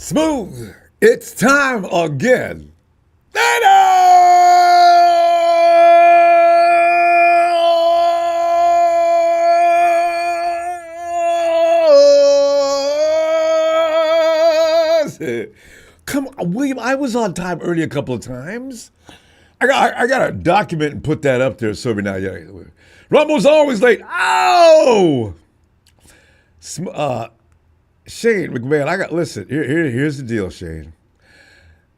Smooth. It's time again. Come on, William, I was on time early a couple of times. I got to document and put that up there so every now and then. Ronbo's always late. Ow! Shane McMahon, listen, here's the deal, Shane.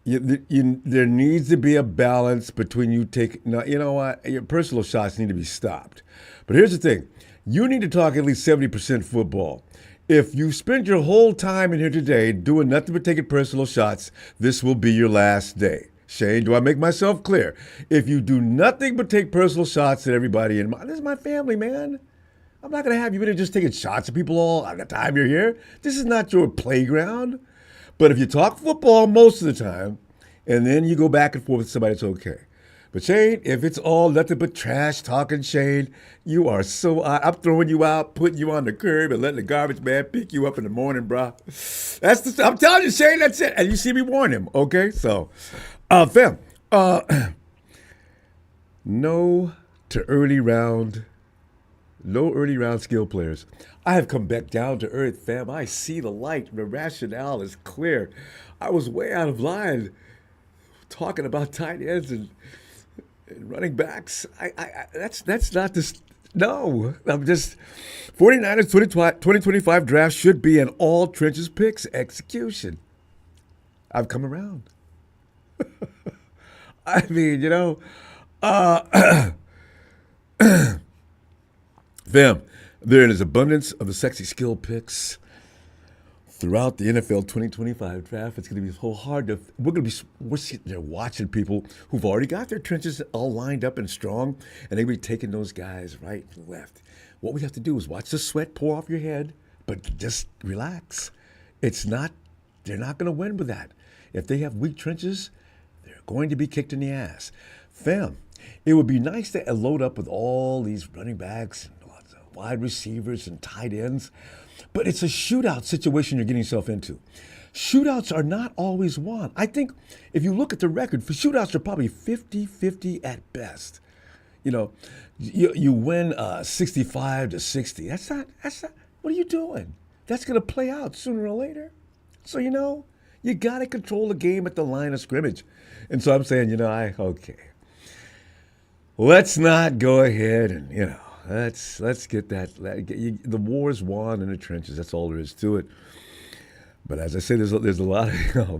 There needs to be a balance between you you know what? Your personal shots need to be stopped. But here's the thing. You need to talk at least 70% football. If you spend your whole time in here today doing nothing but taking personal shots, this will be your last day. Shane, do I make myself clear? If you do nothing but take personal shots at everybody, this is my family, man. I'm not going to have you in here just taking shots at people all the time you're here. This is not your playground. But if you talk football most of the time, and then you go back and forth with somebody, it's okay. But Shane, if it's all nothing but trash talking, Shane, you are I'm throwing you out, putting you on the curb, and letting the garbage man pick you up in the morning, bro. I'm telling you, Shane, that's it. And you see me warn him, okay? So, fam, no early round skill players. I have come back down to earth, fam. I see the light. The rationale is clear. I was way out of line talking about tight ends and running backs. That's not this. No, I'm just 49ers 2025 draft should be an all trenches picks execution. I've come around. I mean, fam, there is abundance of the sexy skill picks throughout the NFL 2025 draft. It's going to be so hard we're sitting there watching people who've already got their trenches all lined up and strong, and they'll be taking those guys right and left. What we have to do is watch the sweat pour off your head, but just relax. They're not going to win with that. If they have weak trenches, they're going to be kicked in the ass. Fam, it would be nice to load up with all these running backs, wide receivers, and tight ends. But it's a shootout situation you're getting yourself into. Shootouts are not always won. I think if you look at the record, for shootouts are probably 50-50 at best. You win 65-60. That's not, what are you doing? That's going to play out sooner or later. So, you got to control the game at the line of scrimmage. And so I'm saying, okay. Let's not go ahead and, let's get that. The war's won in the trenches. That's all there is to it. But as I say, there's a lot of,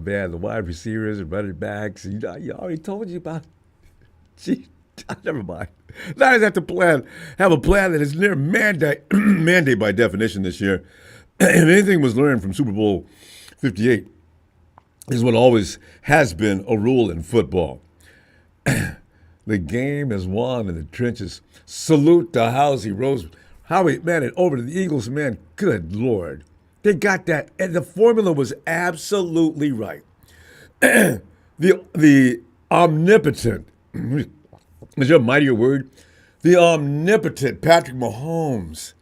the wide receivers and running backs. I already told you about. Gee, never mind. Now I have to have a plan that is near mandate by definition this year. If anything was learned from Super Bowl LVIII, is what always has been a rule in football. The game is won in the trenches. Salute to Howie, man, and over to the Eagles, man. Good Lord. They got that. And the formula was absolutely right. The omnipotent, is there a mightier word? The omnipotent Patrick Mahomes.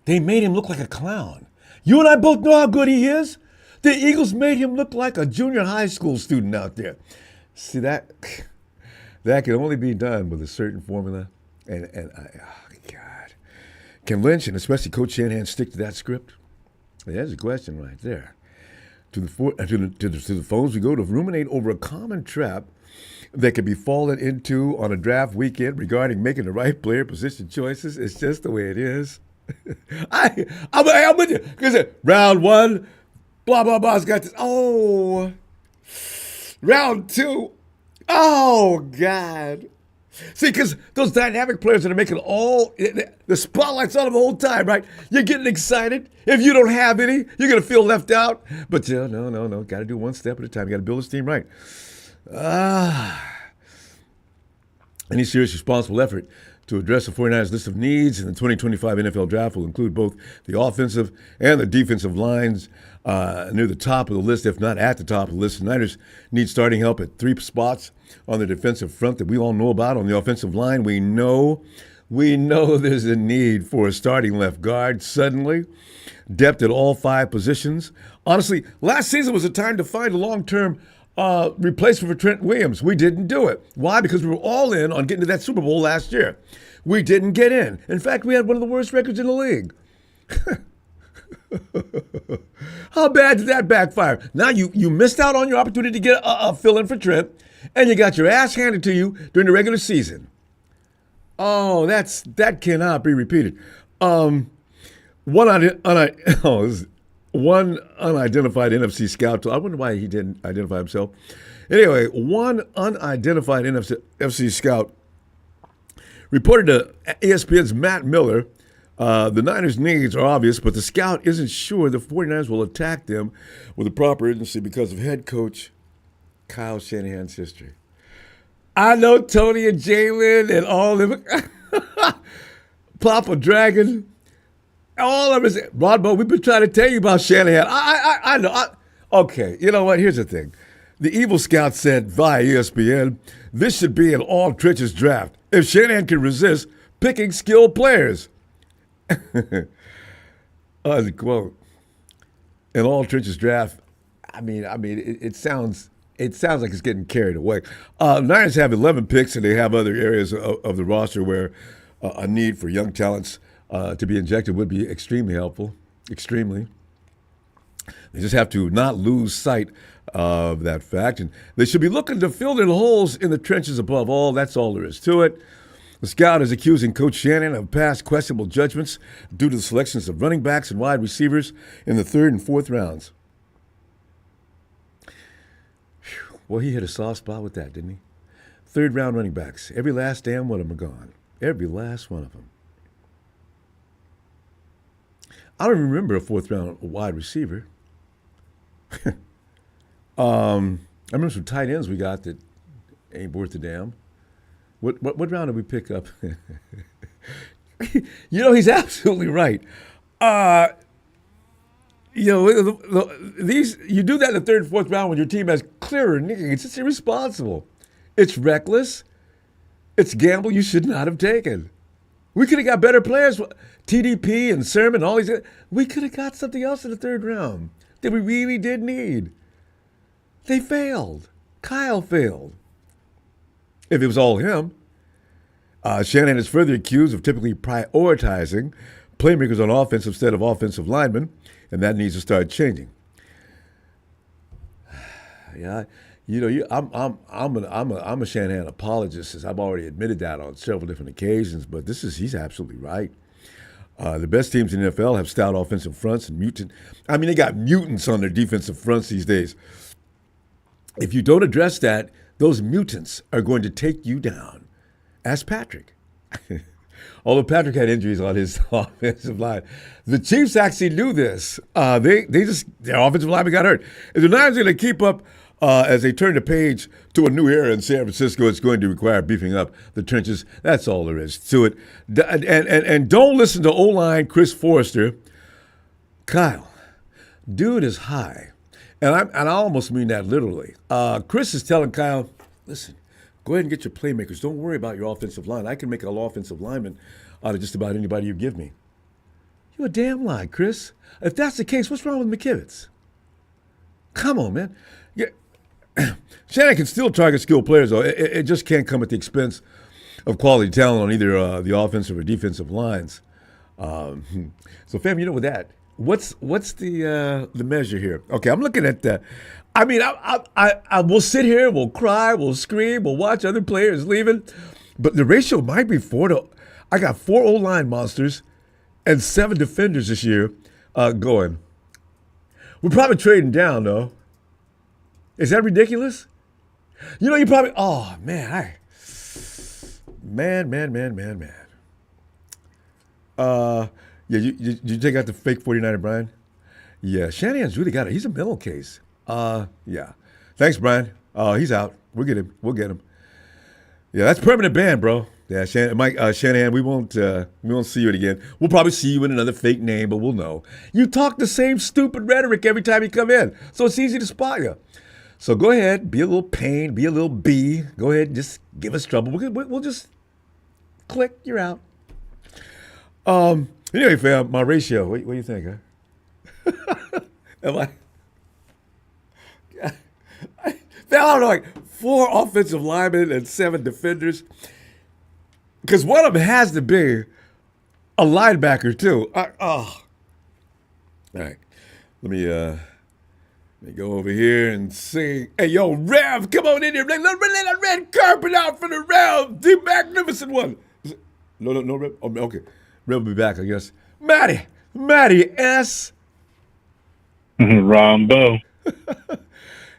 They made him look like a clown. You and I both know how good he is. The Eagles made him look like a junior high school student out there. See, that can only be done with a certain formula. And God. Can Lynch and especially Coach Shanahan stick to that script? There's a question right there. To the phones we go to ruminate over a common trap that could be fallen into on a draft weekend regarding making the right player position choices. It's just the way it is. I'm with you. Because round one, blah, blah, blah's got this. Oh, round two. Oh, God. See, because those dynamic players that are making all the spotlight's on them the whole time, right? You're getting excited. If you don't have any, you're going to feel left out. But no. Got to do one step at a time. Got to build this team right. Any serious responsible effort to address the 49ers list of needs in the 2025 NFL draft will include both the offensive and the defensive lines near the top of the list, if not at the top of the list. The Niners need starting help at 3 spots on the defensive front that we all know about. On the offensive line, we know We know there's a need for a starting left guard suddenly, depth at all five positions. Honestly, last season was a time to find a long-term replacement for Trent Williams. We didn't do it. Why? Because we were all in on getting to that Super Bowl last year. We didn't get in. In fact, we had one of the worst records in the league. How bad did that backfire? Now you missed out on your opportunity to get a fill-in for Trent, and you got your ass handed to you during the regular season. Oh, that cannot be repeated. One unidentified NFC scout. I wonder why he didn't identify himself. Anyway, one unidentified NFC scout reported to ESPN's Matt Miller, the Niners' needs are obvious, but the scout isn't sure the 49ers will attack them with the proper urgency because of head coach Kyle Shanahan's history. I know Tony and Jalen and all of them, Papa Dragon, all of us. Ronbo, we've been trying to tell you about Shanahan. I know. Okay, you know what? Here's the thing. The evil scout said via ESPN, this should be an all-trenches draft. If Shanahan can resist picking skilled players. Unquote. An all-trenches draft. I mean, it sounds like it's getting carried away. Niners have 11 picks, and they have other areas of the roster where a need for young talents to be injected would be extremely helpful. Extremely. They just have to not lose sight of that fact. And they should be looking to fill in holes in the trenches above all. That's all there is to it. The scout is accusing Coach Shanahan of past questionable judgments due to the selections of running backs and wide receivers in the third and fourth rounds. Well, he hit a soft spot with that, didn't he? Third round running backs. Every last damn one of them are gone. Every last one of them. I don't remember a fourth round wide receiver. I remember some tight ends we got that ain't worth a damn. What round did we pick up? He's absolutely right. You do that in the third and fourth round when your team has clearer needs. It's irresponsible. It's reckless. It's a gamble you should not have taken. We could have got better players. TDP and Sermon, all these. We could have got something else in the third round that we really did need. They failed. Kyle failed. If it was all him. Shanahan is further accused of typically prioritizing playmakers on offense instead of offensive linemen, and that needs to start changing. Yeah, I'm a Shanahan apologist, as I've already admitted that on several different occasions. But he's absolutely right. The best teams in the NFL have stout offensive fronts and they got mutants on their defensive fronts these days. If you don't address that, those mutants are going to take you down. Ask Patrick. Although Patrick had injuries on his offensive line. The Chiefs actually knew this. Their offensive lineman got hurt. If the Niners are going to keep up as they turn the page to a new era in San Francisco, it's going to require beefing up the trenches. That's all there is to it. And don't listen to O-line Chris Forrester. Kyle, dude is high. And I almost mean that literally. Chris is telling Kyle, listen, go ahead and get your playmakers. Don't worry about your offensive line. I can make an offensive lineman out of just about anybody you give me. You're a damn lie, Chris. If that's the case, what's wrong with McKivitz? Come on, man. Yeah. Shanahan can still target skilled players, though. It just can't come at the expense of quality talent on either the offensive or defensive lines. So, fam, with that, what's the measure here? Okay, I'm looking at the. I will sit here, we'll cry, we'll scream, we'll watch other players leaving, but the ratio might be 4-. I got 4 O-line monsters and 7 defenders this year going. We're probably trading down, though. Is that ridiculous? You probably. Oh man, man. Yeah, you take out the fake 49er, Brian? Yeah, Shanahan's really got it. He's a mental case. Yeah. Thanks, Brian. He's out. We'll get him. Yeah, that's permanent ban, bro. Yeah, Shanahan, we won't see you again. We'll probably see you in another fake name, but we'll know. You talk the same stupid rhetoric every time you come in, so it's easy to spot you. So go ahead, be a little pain, be a little bee. Go ahead, just give us trouble. We'll just click, you're out. Anyway, fam, my ratio. What do you think? Huh? Am I? I don't know, like 4 offensive linemen and 7 defenders. Because one of them has to be a linebacker too. All right, let me go over here and sing. Hey, yo, Rev, come on in here. Lay that red carpet out for the Rev, the magnificent one. No, Rev. Oh, okay, Rev will be back, I guess. Matty S. Ronbo.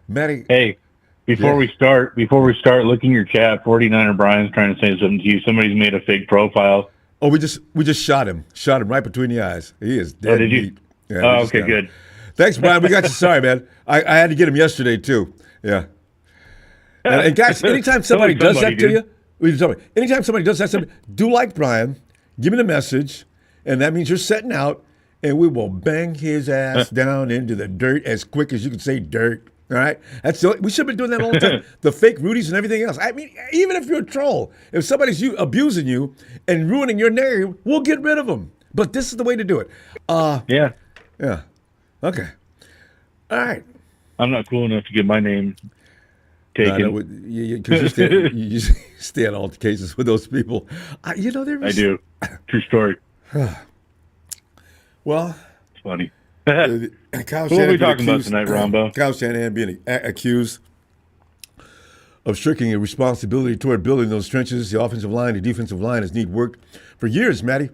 Matty. Hey, before we start, looking your chat. 49er Brian's trying to say something to you. Somebody's made a fake profile. Oh, we just shot him right between the eyes. He is dead. Oh, did you? Meat. Yeah, oh, okay, good. Thanks, Brian. We got you. Sorry, man. I had to get him yesterday too. Yeah. And guys, anytime somebody does that to you, anytime somebody does that to me, do like Brian. Give me the message, and that means you're setting out, and we will bang his ass down into the dirt as quick as you can say dirt. All right, we should have been doing that all the time. The fake Rudies and everything else. I mean, even if you're a troll, if somebody's abusing you and ruining your name, we'll get rid of them. But this is the way to do it. Yeah. Okay. All right. I'm not cool enough to get my name taken. Because you stay on altercations with those people. I do. True story. Well, it's funny. Kyle what are we talking about tonight, Ronbo? Kyle Shanahan being accused of shirking a responsibility toward building those trenches. The offensive line, the defensive line has need work for years, Matty.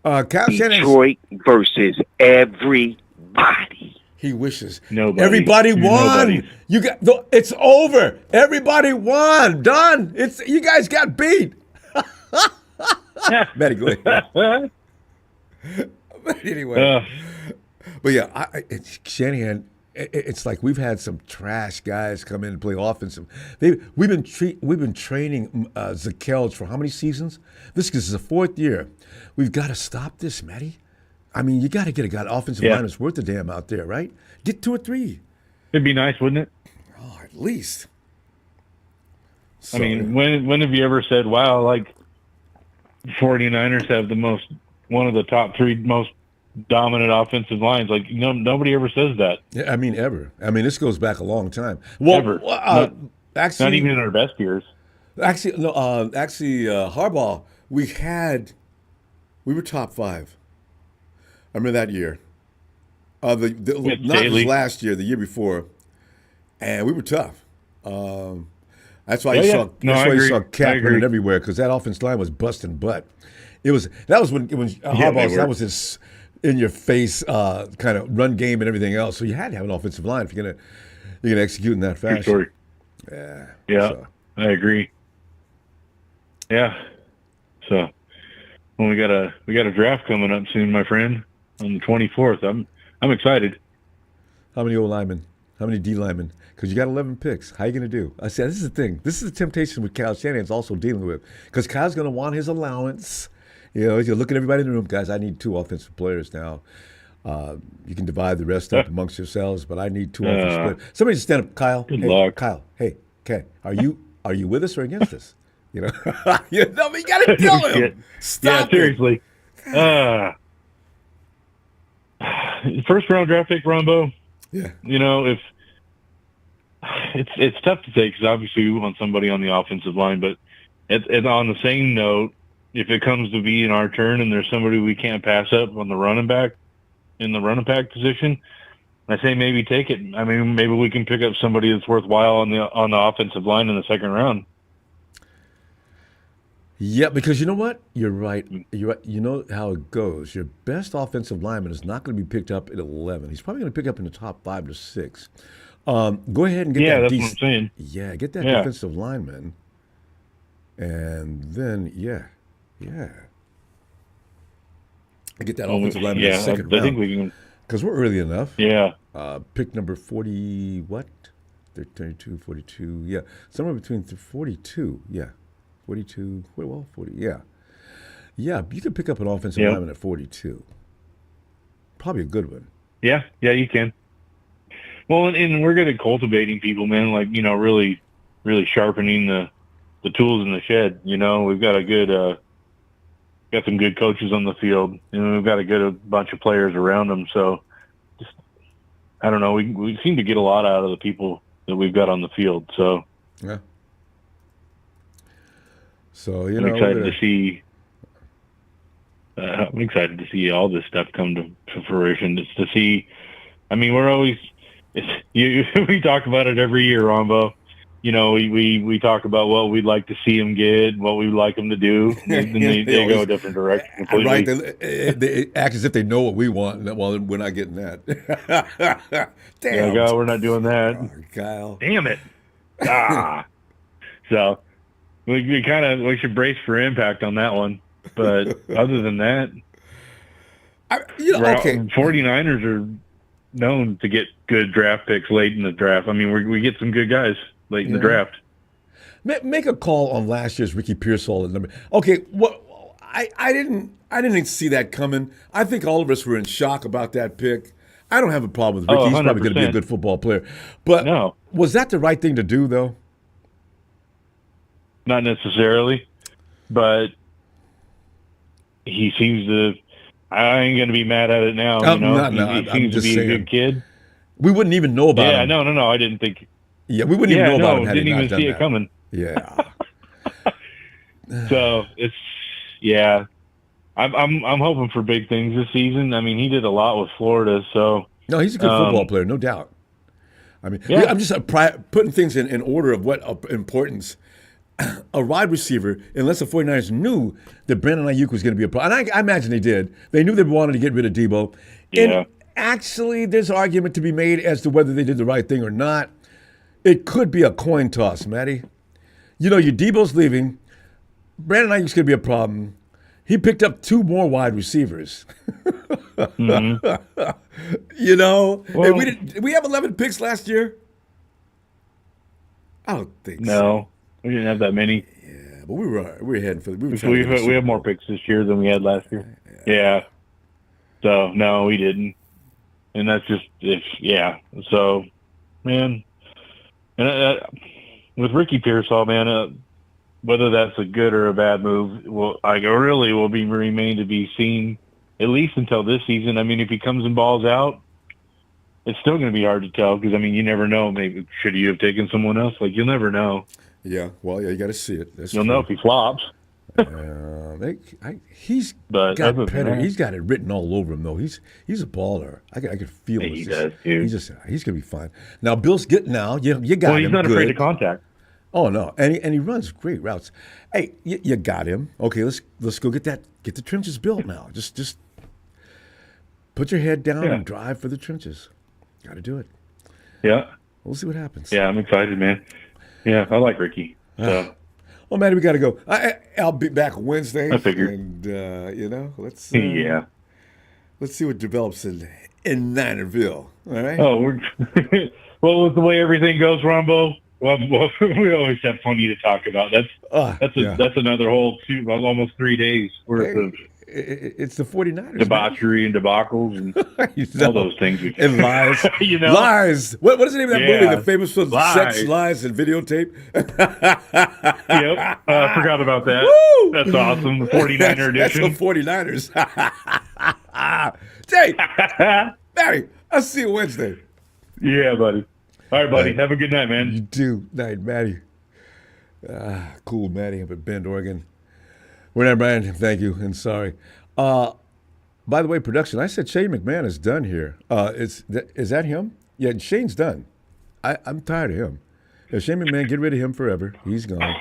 Kyle Shanahan. Detroit versus everybody. He wishes. Nobody. Everybody won. Nobody. It's over. Everybody won. Done. You guys got beat. Matty, go ahead. But anyway. But yeah, Shanahan. It's like we've had some trash guys come in and play offensive. We've been training Zakelj for how many seasons? This is the 4th year. We've got to stop this, Matty. I mean, you got to get a guy offensive line that's worth a damn out there, right? Get 2 or 3. It'd be nice, wouldn't it? Oh, at least. So, I mean, when have you ever said, "Wow, like 49ers have one of the top 3 most dominant offensive lines"? Like, nobody ever says that. Yeah, I mean, ever. I mean, this goes back a long time. Well, ever. Not even in our best years. Actually, no. Harbaugh, we were top 5. I remember that year. Not this last year, the year before, and we were tough. That's why you saw Kaepernick everywhere, because that offensive line was busting butt. That was when Harbaugh, that was his in your face kind of run game and everything else. So you had to have an offensive line if you're gonna execute in that fashion. Story. Yeah. So. I agree. Yeah. So when we got a draft coming up soon, my friend, on the 24th. I'm excited. How many O linemen? How many D linemen? Because you got 11 picks. How you going to do? I said, this is the thing. This is the temptation with Kyle Shanahan's also dealing with. Because Kyle's going to want his allowance. He's going to look at everybody in the room. Guys, I need 2 offensive players now. You can divide the rest up amongst yourselves, but I need 2 offensive players. Somebody just stand up. Kyle. Good luck. Kyle. Hey, okay. Are you with us or against us? You got to kill him. Stop it. Seriously. First round draft pick, Ronbo. Yeah. If it's tough to say, because obviously we want somebody on the offensive line, but on the same note, if it comes to being our turn and there's somebody we can't pass up on the running back position, I say maybe take it. I mean, maybe we can pick up somebody that's worthwhile on the offensive line in the 2nd round. Yeah, because you know what? You're right. You know how it goes. Your best offensive lineman is not going to be picked up at 11. He's probably going to pick up in the top 5 to 6. Go ahead and get that. Yeah, that's what I'm saying. Yeah, get that defensive lineman, and then get that offensive lineman in the 2nd round. I think we can, because we're early enough. Yeah. Pick number 40. What? 32, 42. Yeah, somewhere between 42. Yeah. 42, 40, yeah. Yeah, you can pick up an offensive lineman at 42. Probably a good one. Yeah, you can. Well, and we're good at cultivating people, man, like, really, really sharpening the tools in the shed. We've got a good got some good coaches on the field, and we've got a good bunch of players around them. So, just I don't know. We seem to get a lot out of the people that we've got on the field. So, yeah. So I'm excited to see. I'm excited to see all this stuff come to fruition. It's to see. I mean, we're always. We talk about it every year, Ronbo. We talk about what we'd like to see them get, what we'd like them to do, and they go a different direction completely. Right, they act as if they know what we want, while we're not getting that. Damn, God, we're not doing that. Oh, Kyle. Damn it. So we should brace for impact on that one. But other than that, okay. 49ers are known to get good draft picks late in the draft. I mean, we get some good guys late in the draft. Make a call on last year's Ricky Pearsall number. Okay, I didn't see that coming. I think all of us were in shock about that pick. I don't have a problem with Ricky. He's probably going to be a good football player. But was that the right thing to do, though? Not necessarily, but he seems to. I ain't going to be mad at it now. He seems to be a good kid. We wouldn't even know about him. Yeah, no, I didn't think. Yeah, we wouldn't even know about him. Didn't even see it coming. Yeah. So it's I'm hoping for big things this season. I mean, he did a lot with Florida, so no, he's a good football player, no doubt. I mean, I'm just putting things in order of what importance. A wide receiver, unless the 49ers knew that Brandon Ayuk was going to be a problem. And I imagine they did. They knew they wanted to get rid of Debo. Yeah. And actually, there's an argument to be made as to whether they did the right thing or not. It could be a coin toss, Matty. Your Debo's leaving. Brandon Ayuk's going to be a problem. He picked up 2 more wide receivers. Mm-hmm. Well, did we have 11 picks last year? I don't think so. No. We didn't have that many. Yeah, but we were heading for. We have more picks this year than we had last year. Yeah. So no, we didn't, and that's just So, man, and with Ricky Pearsall, man, whether that's a good or a bad move, will remain to be seen. At least until this season. I mean, if he comes and balls out, it's still going to be hard to tell because you never know. Maybe should you have taken someone else? You'll never know. Yeah, well, you got to see it. You'll know if he flops. He's got pedigree. He's got it written all over him, though. He's a baller. I can feel it. He does, too. He's gonna be fine. Now, Bill's getting now. You got him. Well, he's not afraid to contact. Oh no, and he runs great routes. Hey, you got him. Okay, let's go get the trenches built now. Just put your head down and drive for the trenches. Got to do it. Yeah. We'll see what happens. Yeah, I'm excited, man. Yeah, I like Ricky. So. Well, man, we got to go. I'll be back Wednesday. I figured. And let's see what develops in Ninerville. All right. Oh, well, with the way everything goes, Ronbo, we always have plenty to talk about. That's another whole almost 3 days worth of. It's the 49ers. Debauchery and debacles and all those things. And lies. Lies. What is the name of that movie? The famous film, Sex, Lies, and Videotape? Yep. Forgot about that. Woo! That's awesome. The 49er edition. That's the 49ers. Jay, Barry, I'll see you Wednesday. Yeah, buddy. All right, buddy. Have a good night, man. You too. Night, Matty. Cool, Matty, up at Bend, Oregon. We're not Brian. Thank you, and sorry. By the way, production, I said Shane McMahon is done here. Is that him? Yeah, Shane's done. I'm tired of him. Yeah, Shane McMahon, get rid of him forever. He's gone.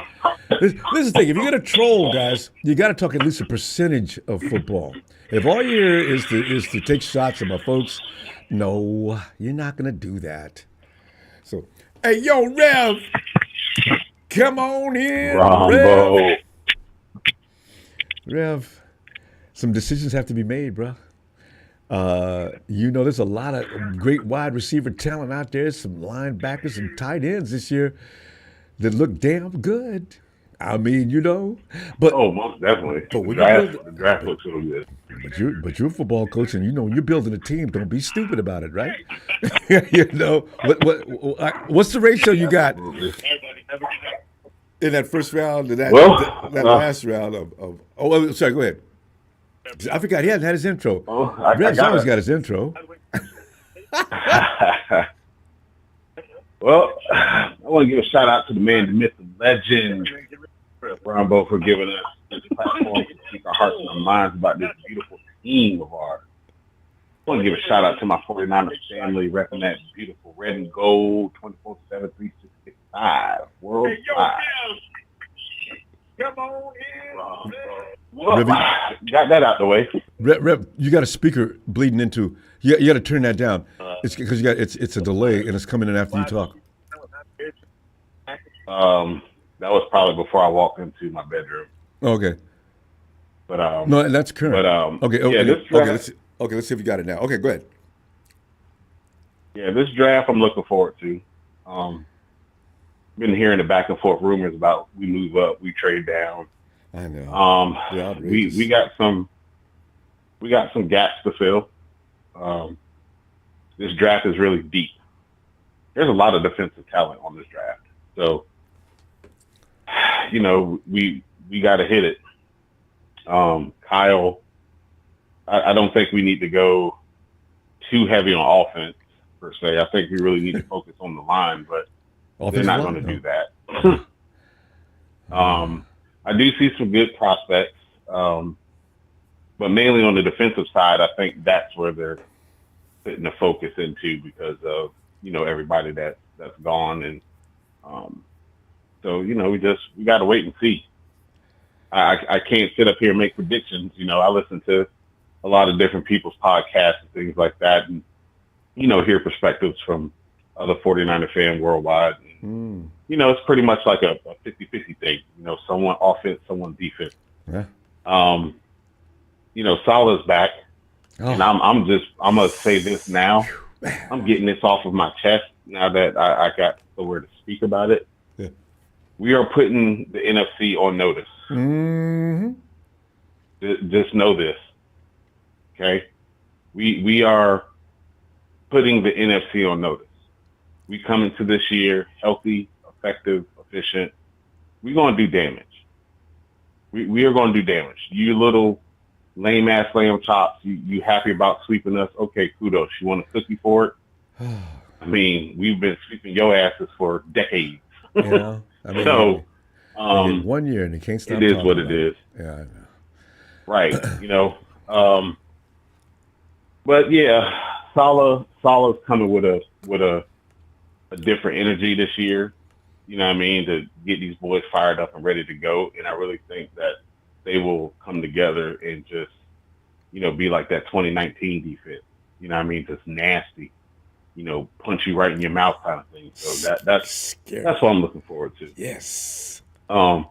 This is the thing. If you're going to troll, guys, you got to talk at least a percentage of football. If all you hear is to take shots at my folks, no, you're not going to do that. So, hey, yo, Rev, come on in, Ronbo. Rev, some decisions have to be made, bro. There's a lot of great wide receiver talent out there, some linebackers and tight ends this year that look damn good. I mean, but most definitely. But when the draft looks so good. But you're a football coach, and when you're building a team, don't be stupid about it, right? What's the ratio you got in that first round, and that last round of? Oh, sorry, go ahead. I forgot he hadn't had his intro. Oh, Rev's always got his intro. Well, I want to give a shout out to the man, the myth, the legend, Ronbo, for giving us this platform to speak our hearts and our minds about this beautiful team of ours. I want to give a shout out to my 49ers family, repping that beautiful red and gold 24/7, 365 worldwide. Come on in. Well, got that out the way. Rev, you got a speaker bleeding into. You got to turn that down. It's because it's a delay and it's coming in after you talk. That was probably before I walked into my bedroom. Okay. But no, that's current. But okay. Let's see if you got it now. Okay, go ahead. Yeah, this draft I'm looking forward to. Been hearing the back and forth rumors about we move up, we trade down. I know. We got some gaps to fill. This draft is really deep. There's a lot of defensive talent on this draft. So, we got to hit it. Kyle, I don't think we need to go too heavy on offense per se. I think we really need to focus on the line, but they're not going to do that. I do see some good prospects, but mainly on the defensive side, I think that's where they're putting the focus into because of everybody that's gone, and so we got to wait and see. I can't sit up here and make predictions. I listen to a lot of different people's podcasts and things like that, and hear perspectives from other 49er fans worldwide. And, it's pretty much like a 50-50 thing. Someone offense, someone defense. Yeah. Salah's back, and I'm gonna say this now. I'm getting this off of my chest now that I got somewhere to speak about it. Yeah. We are putting the NFC on notice. Mm-hmm. Just know this, okay? We are putting the NFC on notice. We come into this year healthy, effective, efficient. We're going to do damage. We are going to do damage. You little lame-ass lamb chops, you happy about sweeping us? Okay, kudos. You want a cookie for it? I mean, we've been sweeping your asses for decades. Yeah. I mean, so, 1 year and they can't stop. It is what it is. Yeah, I know. Right. But yeah, Salah's coming with a different energy this year. You know what I mean? To get these boys fired up and ready to go. And I really think that they will come together and just, be like that 2019 defense. You know what I mean? Just nasty. Punch you right in your mouth kind of thing. So that's scary. That's what I'm looking forward to. Yes. I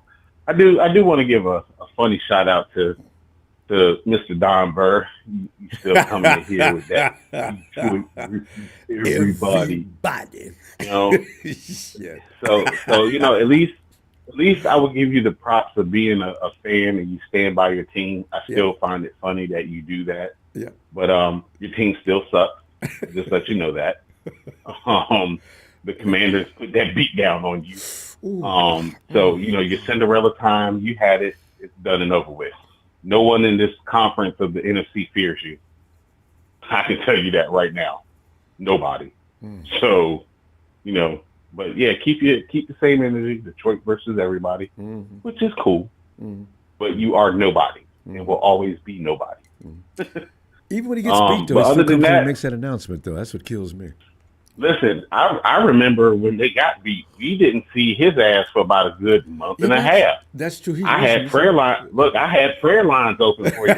do want to give a funny shout out to Mr. Don Burr. You still coming in here with that. Everybody. Yeah. So at least I would give you the props of being a fan and you stand by your team. I still find it funny that you do that. Yeah. But your team still sucks. Just let you know that. The Commanders put that beat down on you. So your Cinderella time, you had it. It's done and over with. No one in this conference of the NFC fears you. I can tell you that right now. Nobody. So, but yeah, keep the same energy, Detroit versus everybody, which is cool. But you are nobody and will always be nobody. Even when he gets beat, though, he still comes in and makes that announcement, though. That's what kills me. Listen, I remember when they got beat, we didn't see his ass for about a good month and a half. That's true. I had prayer lines open for you.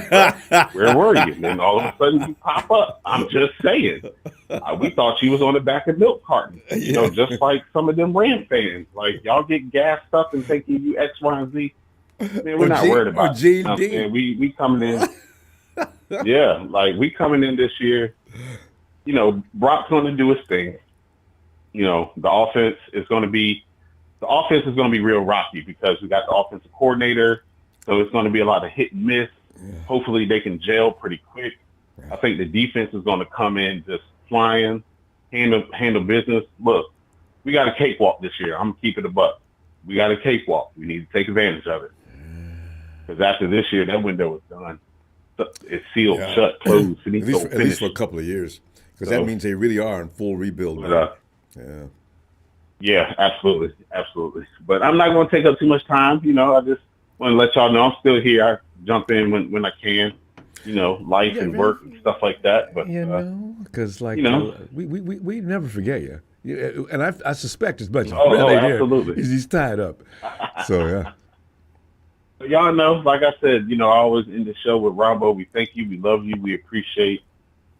Where were you? And then all of a sudden you pop up. I'm just saying. We thought you was on the back of milk carton. Just like some of them Ram fans. Like, y'all get gassed up and thinking you X, Y, and Z. Man, we're not worried about it. We coming in. Yeah, like we coming in this year. Brock's going to do his thing. The offense is going to be real rocky because we got the offensive coordinator, so it's going to be a lot of hit and miss. Yeah. Hopefully, they can gel pretty quick. Right. I think the defense is going to come in just flying, handle business. Look, we got a cakewalk this year. I'm gonna keep it a buck. We got a cakewalk. We need to take advantage of it because after this year, that window is done. it's sealed shut, closed. At least for a couple of years, because that means they really are in full rebuild. But, yeah. Yeah, absolutely, absolutely. But I'm not going to take up too much time. You know, I just want to let y'all know I'm still here. I jump in when I can. You know, life and work and stuff like that. But because we never forget you. And I suspect as much. Absolutely. He's tied up. So yeah. But y'all know, like I said, you know, I always end the show with Ronbo. We thank you, we love you, we appreciate,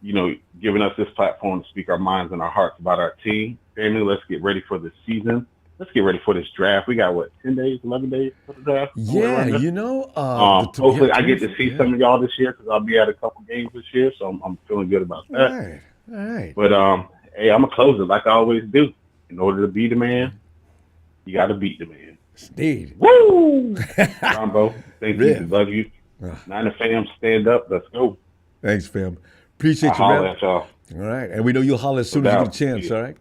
you know, giving us this platform to speak our minds and our hearts about our team. Family, let's get ready for the season. Let's get ready for this draft. We got 10 days, 11 days for the draft. Yeah, you know. Hopefully, I get to see some of y'all this year because I'll be at a couple games this year, so I'm feeling good about that. All right. But hey, I'm gonna close it like I always do. In order to be the man, you got to beat the man. Indeed. Woo! Ronbo, thank you. Love you. Niner fam, stand up. Let's go. Thanks, fam. Appreciate you, man. Y'all. All right, and we know you'll holler as soon as you get a chance. All right.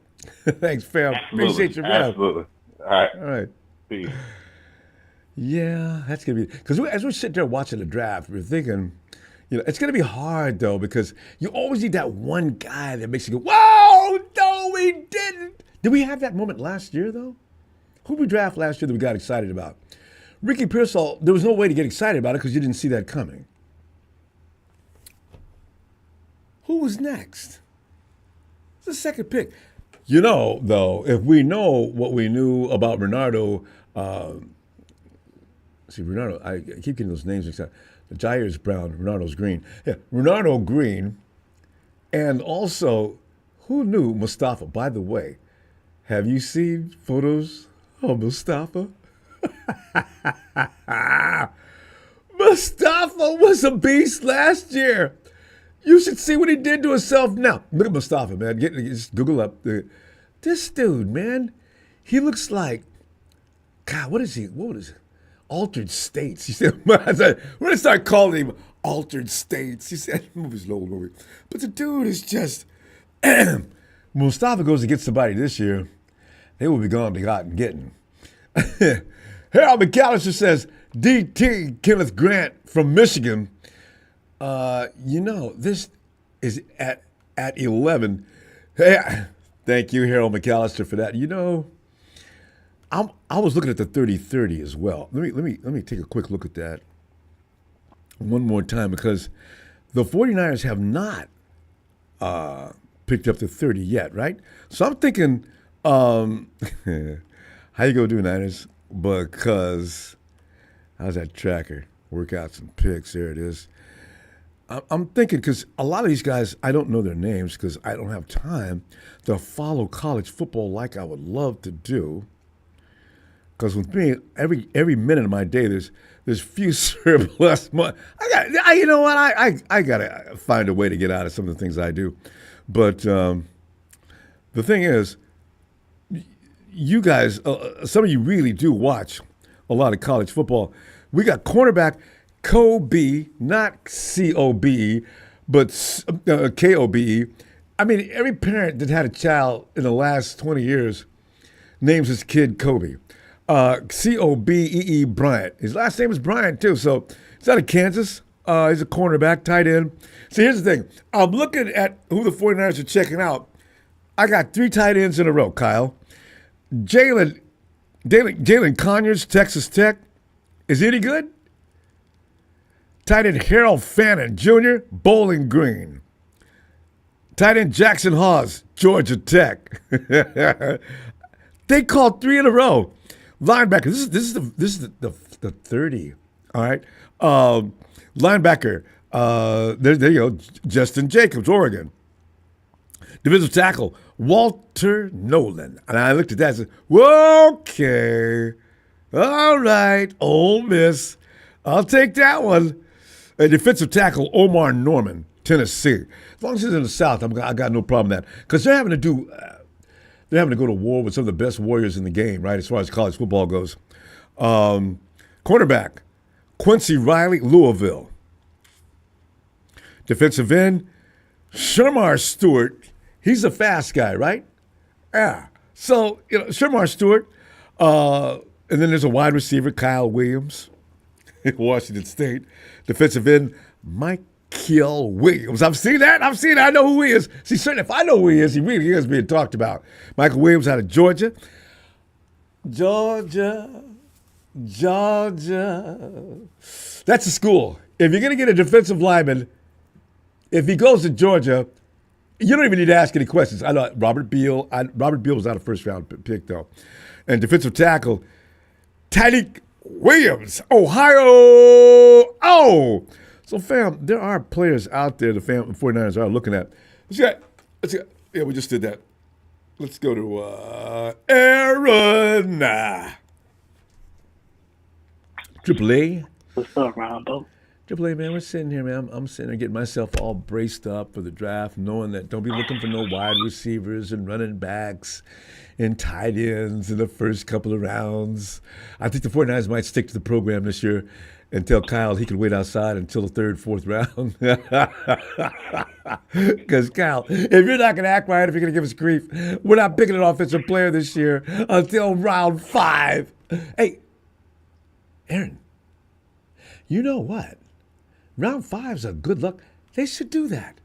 Thanks, fam. Absolutely. Appreciate you, man. Absolutely. All right. Peace. Yeah, that's gonna be because as we sit there watching the draft, we're thinking, you know, it's gonna be hard though because you always need that one guy that makes you go, "Whoa, no, we didn't." Did we have that moment last year though? Who did we draft last year that we got excited about? Ricky Pearsall. There was no way to get excited about it because you didn't see that coming. Who was next? It's the second pick. You know, though, if we know what we knew about Renardo, Renardo, I keep getting those names mixed up. Jair's brown, Renardo's green. Yeah, Renardo Green. And also, who knew Mustafa? By the way, have you seen photos of Mustafa? Mustafa was a beast last year. You should see what he did to himself now. Look at Mustafa, man. Just Google up. This dude, man, he looks like, God, what is he? What is it? Altered States. He said, we're going to start calling him Altered States. He said, the movie's an old movie. But the dude is just, Mustafa goes to get somebody this year, they will be gone to God and getting. Harold McAllister says, DT Kenneth Grant from Michigan. You know, this is at 11. Hey, thank you, Harold McAllister, for that. You know, I was looking at the 30-30 as well. Let me take a quick look at that one more time because the 49ers have not picked up the 30 yet, right? So I'm thinking, how you gonna do, Niners? Because how's that tracker? Work out some picks. There it is. I'm thinking because a lot of these guys, I don't know their names because I don't have time to follow college football like I would love to do. Because with me, every minute of my day, there's few surplus money. You know what? I gotta find a way to get out of some of the things I do. But the thing is, you guys, some of you really do watch a lot of college football. We got cornerback Kobe, not C-O-B-E, but K-O-B-E. I mean, every parent that had a child in the last 20 years names his kid Kobe. C-O-B-E-E Bryant. His last name is Bryant, too. So he's out of Kansas. He's a cornerback, tight end. So here's the thing. I'm looking at who the 49ers are checking out. I got 3 tight ends in a row, Kyle. Jalen Conyers, Texas Tech. Is he any good? Tight end Harold Fannin Jr., Bowling Green. Tight end Jackson Hawes, Georgia Tech. They called 3 in a row. Linebacker. This is the 30. All right. Linebacker. There you go. Justin Jacobs, Oregon. Defensive tackle Walter Nolan. And I looked at that and said, well, okay. All right. Ole Miss. I'll take that one. A defensive tackle Omar Norman, Tennessee. As long as he's in the South, I got no problem with that. Because they're having to go to war with some of the best warriors in the game, right, as far as college football goes. Cornerback, Quincy Riley, Louisville. Defensive end, Shermar Stewart. He's a fast guy, right? Yeah. So, you know, Shermar Stewart. And then there's a wide receiver, Kyle Williams, Washington State. Defensive end, Mike Kyle Williams. I've seen that. I know who he is. See, certainly if I know who he is, he really is being talked about. Michael Williams out of Georgia. Georgia. That's a school. If you're going to get a defensive lineman, if he goes to Georgia, you don't even need to ask any questions. I know Robert Beal. Robert Beal was not a first-round pick, though. And defensive tackle, Tyreek Williams, Ohio. Oh! So, fam, there are players out there the 49ers are looking at. Let's get, yeah, we just did that. Let's go to Aaron. Triple A. What's up, Ronbo? Triple A, man, we're sitting here, man. I'm sitting there getting myself all braced up for the draft, knowing that don't be looking for no wide receivers and running backs and tight ends in the first couple of rounds. I think the 49ers might stick to the program this year and tell Kyle he can wait outside until the third, fourth round. Because, Kyle, if you're not going to act right, if you're going to give us grief, we're not picking an offensive player this year until round 5. Hey, Aaron, you know what? Round 5's a good luck. They should do that.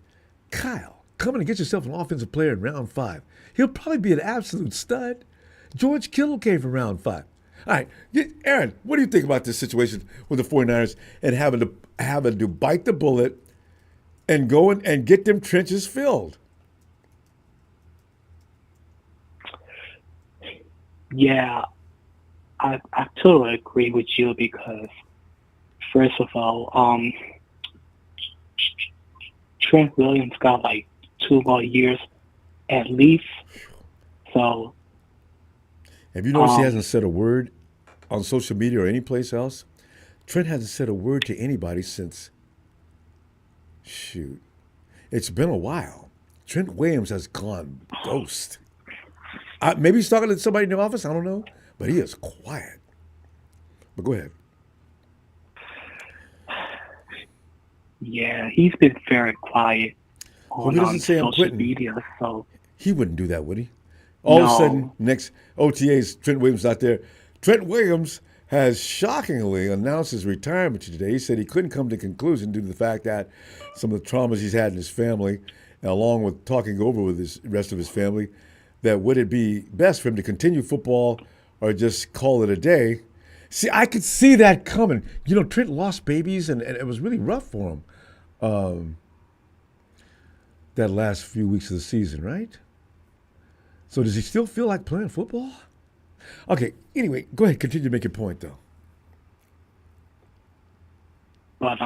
Kyle, come in and get yourself an offensive player in round 5. He'll probably be an absolute stud. George Kittle came from round 5. All right, Aaron, what do you think about this situation with the 49ers and having to bite the bullet and go in and get them trenches filled? Yeah, I totally agree with you because, first of all, Trent Williams got like 2 more years at least. So, have you noticed he hasn't said a word on social media or any place else? Trent hasn't said a word to anybody since, shoot, it's been a while. Trent Williams has gone ghost. Maybe he's talking to somebody in the office, I don't know, but he is quiet. But go ahead. Yeah, he's been very quiet Well, he doesn't say I'm social quitting. media. So He wouldn't do that, would he? All of a No. sudden, next OTAs, Trent Williams out there. Trent Williams has shockingly announced his retirement today. He said he couldn't come to a conclusion due to the fact that some of the traumas he's had in his family, and along with talking over with the rest of his family, that would it be best for him to continue football or just call it a day? See, I could see that coming. You know, Trent lost babies, and it was really rough for him that last few weeks of the season, right? So does he still feel like playing football? Okay, anyway, go ahead. Continue to make your point, though. But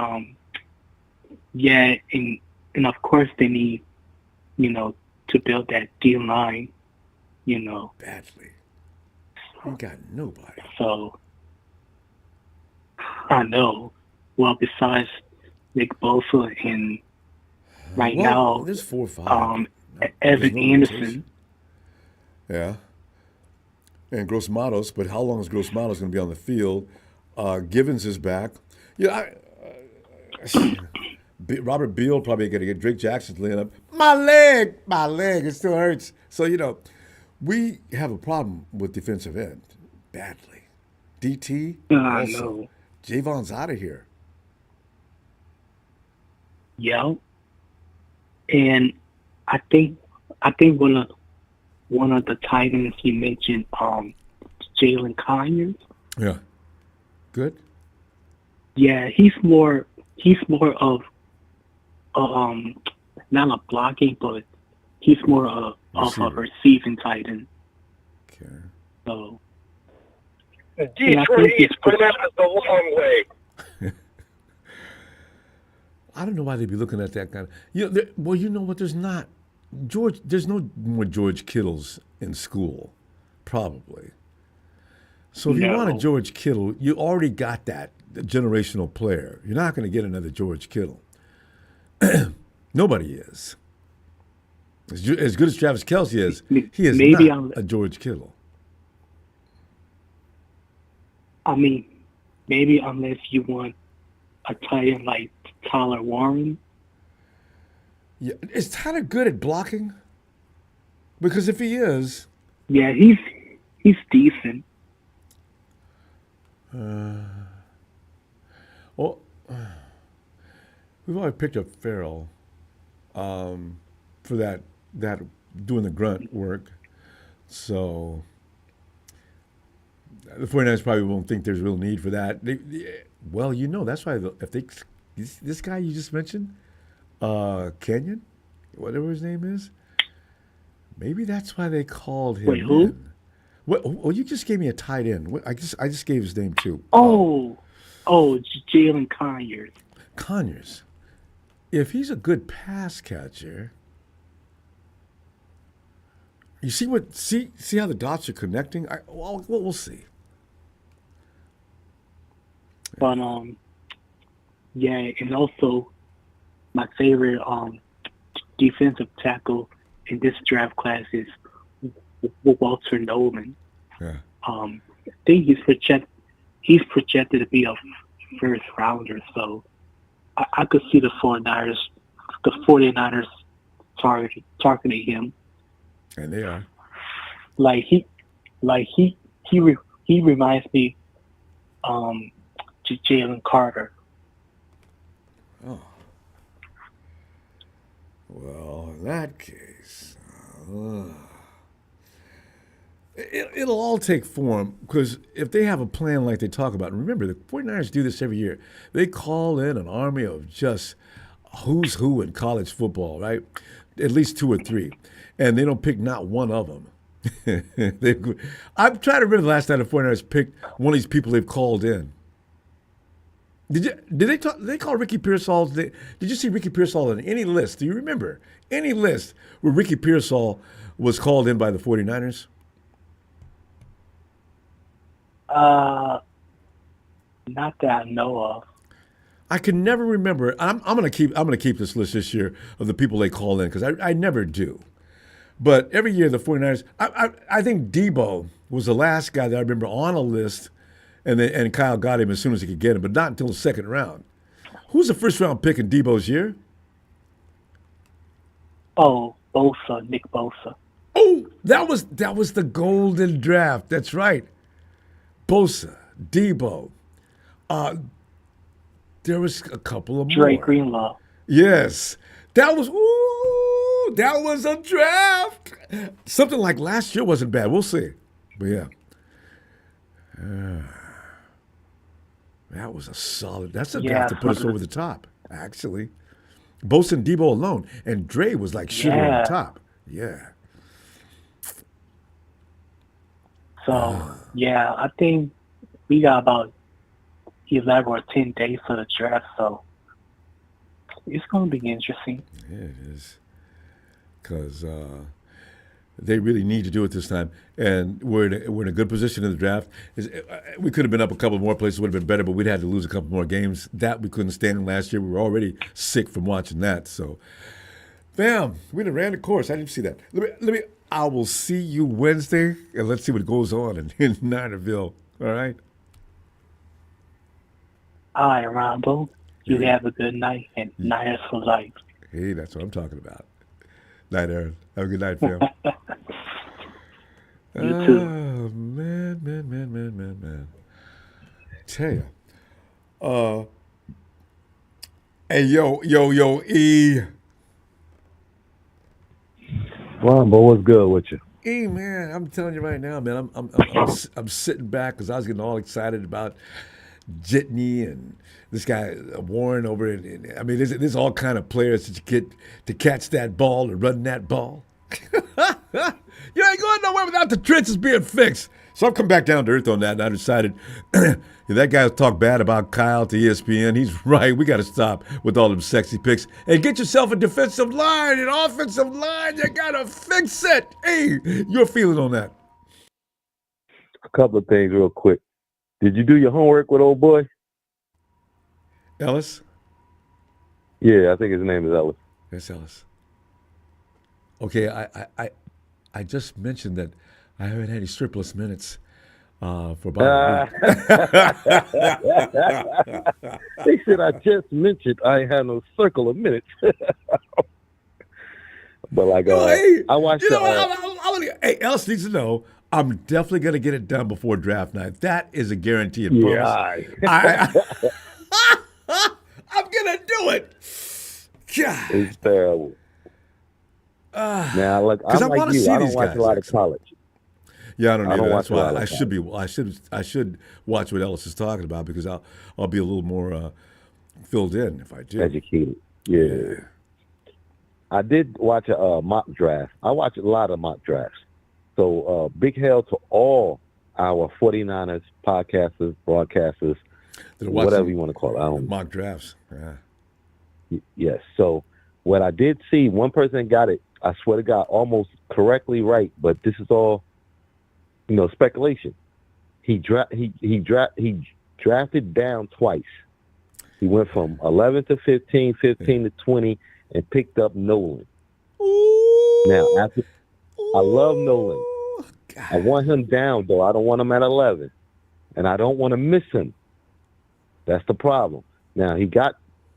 yeah, and of course they need, to build that D line, Badly. Ain't got nobody. So I know. Well, besides Nick Bosa and right now, there's 4 or 5. Evan no Anderson. rotation. Yeah. And Gross Matos, but how long is Gross Matos going to be on the field? Givens is back. Yeah, Robert Beal probably going to get Drake Jackson's laying up. My leg, it still hurts. So, we have a problem with defensive end badly. DT, I also. know. Javon's out of here. Yeah. And I think one of the tight ends you mentioned, Jalen Conyers. Yeah. Good. Yeah, he's more of not a blocking, but he's more of a receiving tight end. Okay. So Detroit is pronounced the long way. I don't know why they'd be looking at that kind of. You know what? There's not George. There's no more George Kittles in school, probably. So if you want a George Kittle, you already got that generational player. You're not going to get another George Kittle. Nobody is. As good as Travis Kelce is, he is not a George Kittle. I mean, maybe unless you want a tight end like Tyler Warren. Yeah, is Tyler good at blocking? Because if he is, yeah, he's decent. Well, we've already picked up Farrell for that doing the grunt work. So the 49ers probably won't think there's real need for that. Well, that's why if this guy you just mentioned, Kenyon, whatever his name is, maybe that's why they called him. Wait, who? In. Well, you just gave me a tight end. I just gave his name too. Jalen Conyers. Conyers. If he's a good pass catcher, you see how the dots are connecting. We'll see. But and also my favorite defensive tackle in this draft class is Walter Nolan. Yeah. I think he's projected to be a first rounder, so I could see the 49ers targeting him. And they are. He reminds me to Jalen Carter. Oh. Well, in that case, it'll all take form, because if they have a plan like they talk about, and remember, the 49ers do this every year. They call in an army of just who's who in college football, right? At least 2 or 3. And they don't pick not one of them. I'm trying to remember the last time the 49ers picked one of these people they've called in. Did they call Ricky Pearsall? Did you see Ricky Pearsall on any list? Do you remember any list where Ricky Pearsall was called in by the 49ers? Not that I know of. I can never remember. I'm gonna keep this list this year of the people they call in, because I never do. But every year the 49ers, I think Debo was the last guy that I remember on a list, and Kyle got him as soon as he could get him, but not until the second round. Who's the first round pick in Debo's year? Oh, Bosa, Nick Bosa. Oh, that was the golden draft. That's right. Bosa, Debo. There was a couple of more. Dre Greenlaw. Yes. That was a draft. Something like last year wasn't bad. We'll see. But yeah. That was that's a draft to put us over the top, actually. Bosa and Debo alone. And Dre was like sugar on the top. Yeah. So, I think we got about 11 or 10 days for the draft, so it's going to be interesting. Yeah, it is. Because they really need to do it this time. And we're in a good position in the draft. We could have been up a couple more places, would have been better, but we'd had to lose a couple more games. That we couldn't stand last year. We were already sick from watching that. So, bam, we done ran the course. I didn't see that. I will see you Wednesday, and let's see what goes on in Ninerville. All right? All right, Ronbo. You have a good night, and Niners for life. Hey, that's what I'm talking about. Night, Aaron. Have a good night, fam. You too. Oh, man. Tell ya. Hey, yo, E. Ronbo, what's good with you? E, man, I'm telling you right now, man, I'm sitting back because I was getting all excited about Jitney and this guy Warren over in I mean, there's all kind of players that you get to catch that ball and run that ball. You ain't going nowhere without the trenches being fixed. So I've come back down to earth on that, and I decided that guy talk bad about Kyle to ESPN. He's right. We got to stop with all them sexy picks and get yourself a defensive line and offensive line. You got to fix it. Hey, your feeling on that? A couple of things real quick. Did you do your homework with old boy? Ellis? Yeah, I think his name is Ellis. Yes, Ellis. Okay, I just mentioned that I haven't had any surplus minutes for about a week. They said I just mentioned I had no circle of minutes. But like, hey, I watched hey, Ellis needs to know I'm definitely going to get it done before draft night. That is a guarantee. Yeah. I'm going to do it. God. It's terrible. Now, look, 'Cause I I'm like wanna you. see I don't these watch guys, a lot of actually. college. Yeah, I don't I either. don't That's watch a why lot of I should watch what Ellis is talking about because I'll be a little more filled in if I do. Educated. Yeah. I did watch a mock draft. I watch a lot of mock drafts. So big hail to all our 49ers podcasters, broadcasters, They're whatever watching you want to call it. I don't, mock drafts. Yeah. yes. So what I did see, one person got it, I swear to God, almost correctly right, but this is all, speculation. He drafted down twice. He went from 11 to 15, 15 to 20, and picked up Nolan. Now, I love Nolan. I want him down, though. I don't want him at 11. And I don't want to miss him. That's the problem. Now, he got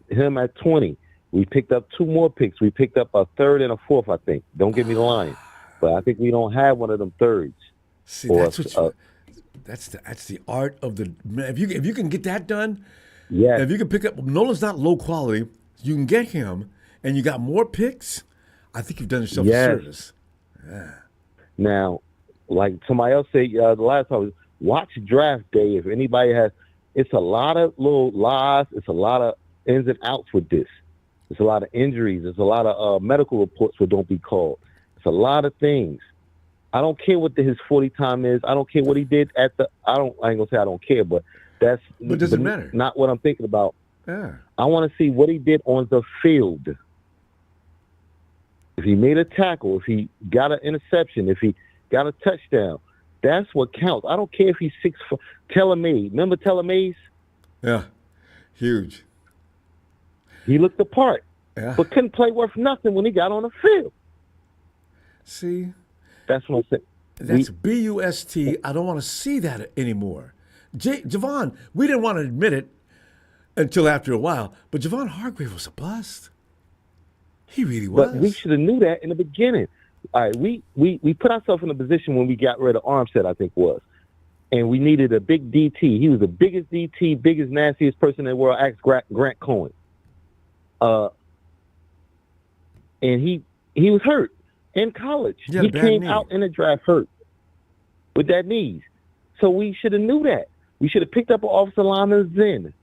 him at 20. We picked up 2 more picks. We picked up a third and a fourth, I think. Don't get me lying. But I think we don't have one of them thirds. See, that's the art of the man. If you can get that done, yes. if you can pick up Nolan's not low quality, you can get him, and you got more picks. I think you've done yourself a service. Yeah. Now, like somebody else said the last time, watch draft day. If anybody has, it's a lot of little lies. It's a lot of ins and outs with this. It's a lot of injuries. It's a lot of medical reports that don't be called. It's a lot of things. I don't care what his 40 time is. I don't care what he did at the. I ain't gonna say I don't care, but that's. But it doesn't matter. Not what I'm thinking about. Yeah. I want to see what he did on the field. If he made a tackle, if he got an interception, if he got a touchdown, that's what counts. I don't care if he's 6'4". Telemay, remember Telemay? Yeah. Huge. He looked the part, Yeah. but couldn't play worth nothing when he got on the field. See, that's what I'm saying. That's BUST. I don't want to see that anymore. Javon, we didn't want to admit it until after a while, but Javon Hargrave was a bust. He really was. But we should have knew that in the beginning. All right, we put ourselves in a position when we got rid of Armstead, I think was, and we needed a big DT. He was the biggest DT, biggest, nastiest person in the world. Ask Grant Cohen. And he was hurt in college. He came out in the draft hurt with that knees. So we should have knew that. We should have picked up an offensive lineman then.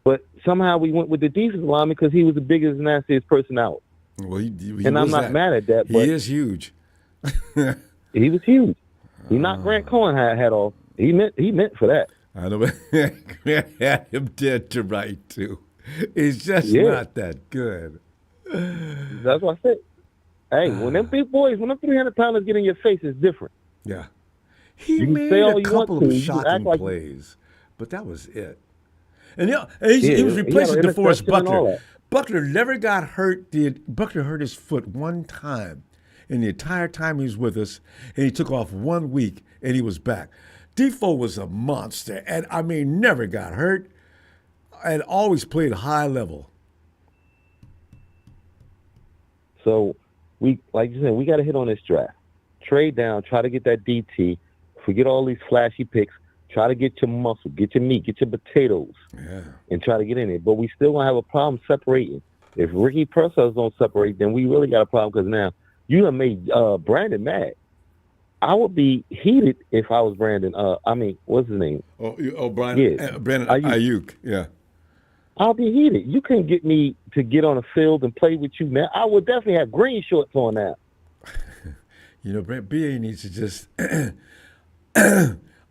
But somehow we went with the defensive lineman because he was the biggest, nastiest person out. Well, and I'm not mad at that. But he is huge. He was huge. He knocked Grant Cohen hat off. He meant for that. I know. Grant had him dead to right too. He's just not that good. That's what I said. Hey, when them big boys, when them 300-pounders get in your face, it's different. Yeah. He made a couple of shocking plays, but that was it. And he was replacing DeForest Buckner. Buckner never got hurt. Buckner hurt his foot one time in the entire time he was with us, and he took off 1 week, and he was back. Defoe was a monster, and never got hurt, and always played high level. So like you said, we got to hit on this draft. Trade down, try to get that DT. Forget all these flashy picks. Try to get your muscle, get your meat, get your potatoes, and try to get in it. But we still gonna have a problem separating. If Ricky Purcell don't separate, then we really got a problem because now you have made Brandon mad. I would be heated if I was Brandon. What's his name? Brandon Ayuk. Yeah. I'll be heated. You couldn't get me to get on the field and play with you, man. I would definitely have green shorts on now. BA needs to just.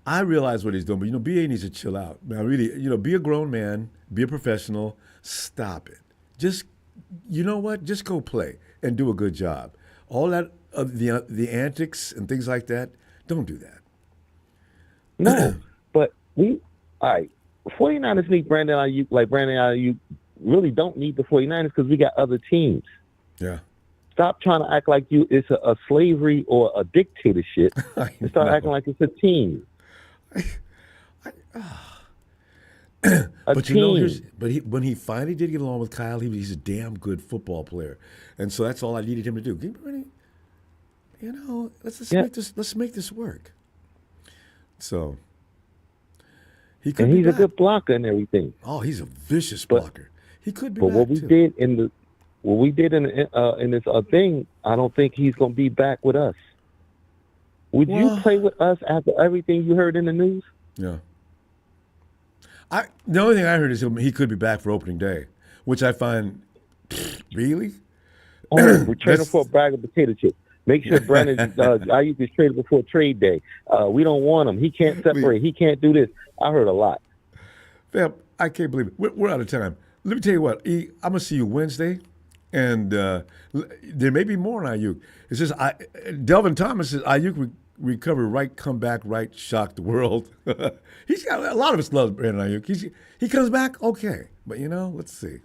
I realize what he's doing, but BA needs to chill out. Now, really, be a grown man, be a professional. Stop it. Just, you know what? Just go play and do a good job. All that the antics and things like that. Don't do that. No, but all right. 49ers need Brandon Ayuk. Like Brandon Ayuk really don't need the 49ers because we got other teams. Yeah. Stop trying to act like it's a slavery or a dictatorship and start acting like it's a team. But when he finally did get along with Kyle, he's a damn good football player, and so that's all I needed him to do. Let's make this work. So he's a good blocker and everything. Oh, he's a vicious blocker. He could be But back what we too. did in this thing, I don't think he's gonna be back with us. Would you Well- play with us after everything you heard in the news? Yeah. The only thing I heard is he could be back for opening day, which I find really. Oh, we're trading That's- for a bag of potato chips. Make sure Brandon Ayuk is traded before trade day. We don't want him. He can't separate. He can't do this. I heard a lot. Fam, I can't believe it. We're out of time. Let me tell you what, E, I'm gonna see you Wednesday, and there may be more on Ayuk. It's just Delvin Thomas says Ayuk recover right, come back right, shock the world. He's got a lot of us love Brandon Ayuk. He comes back okay, but let's see.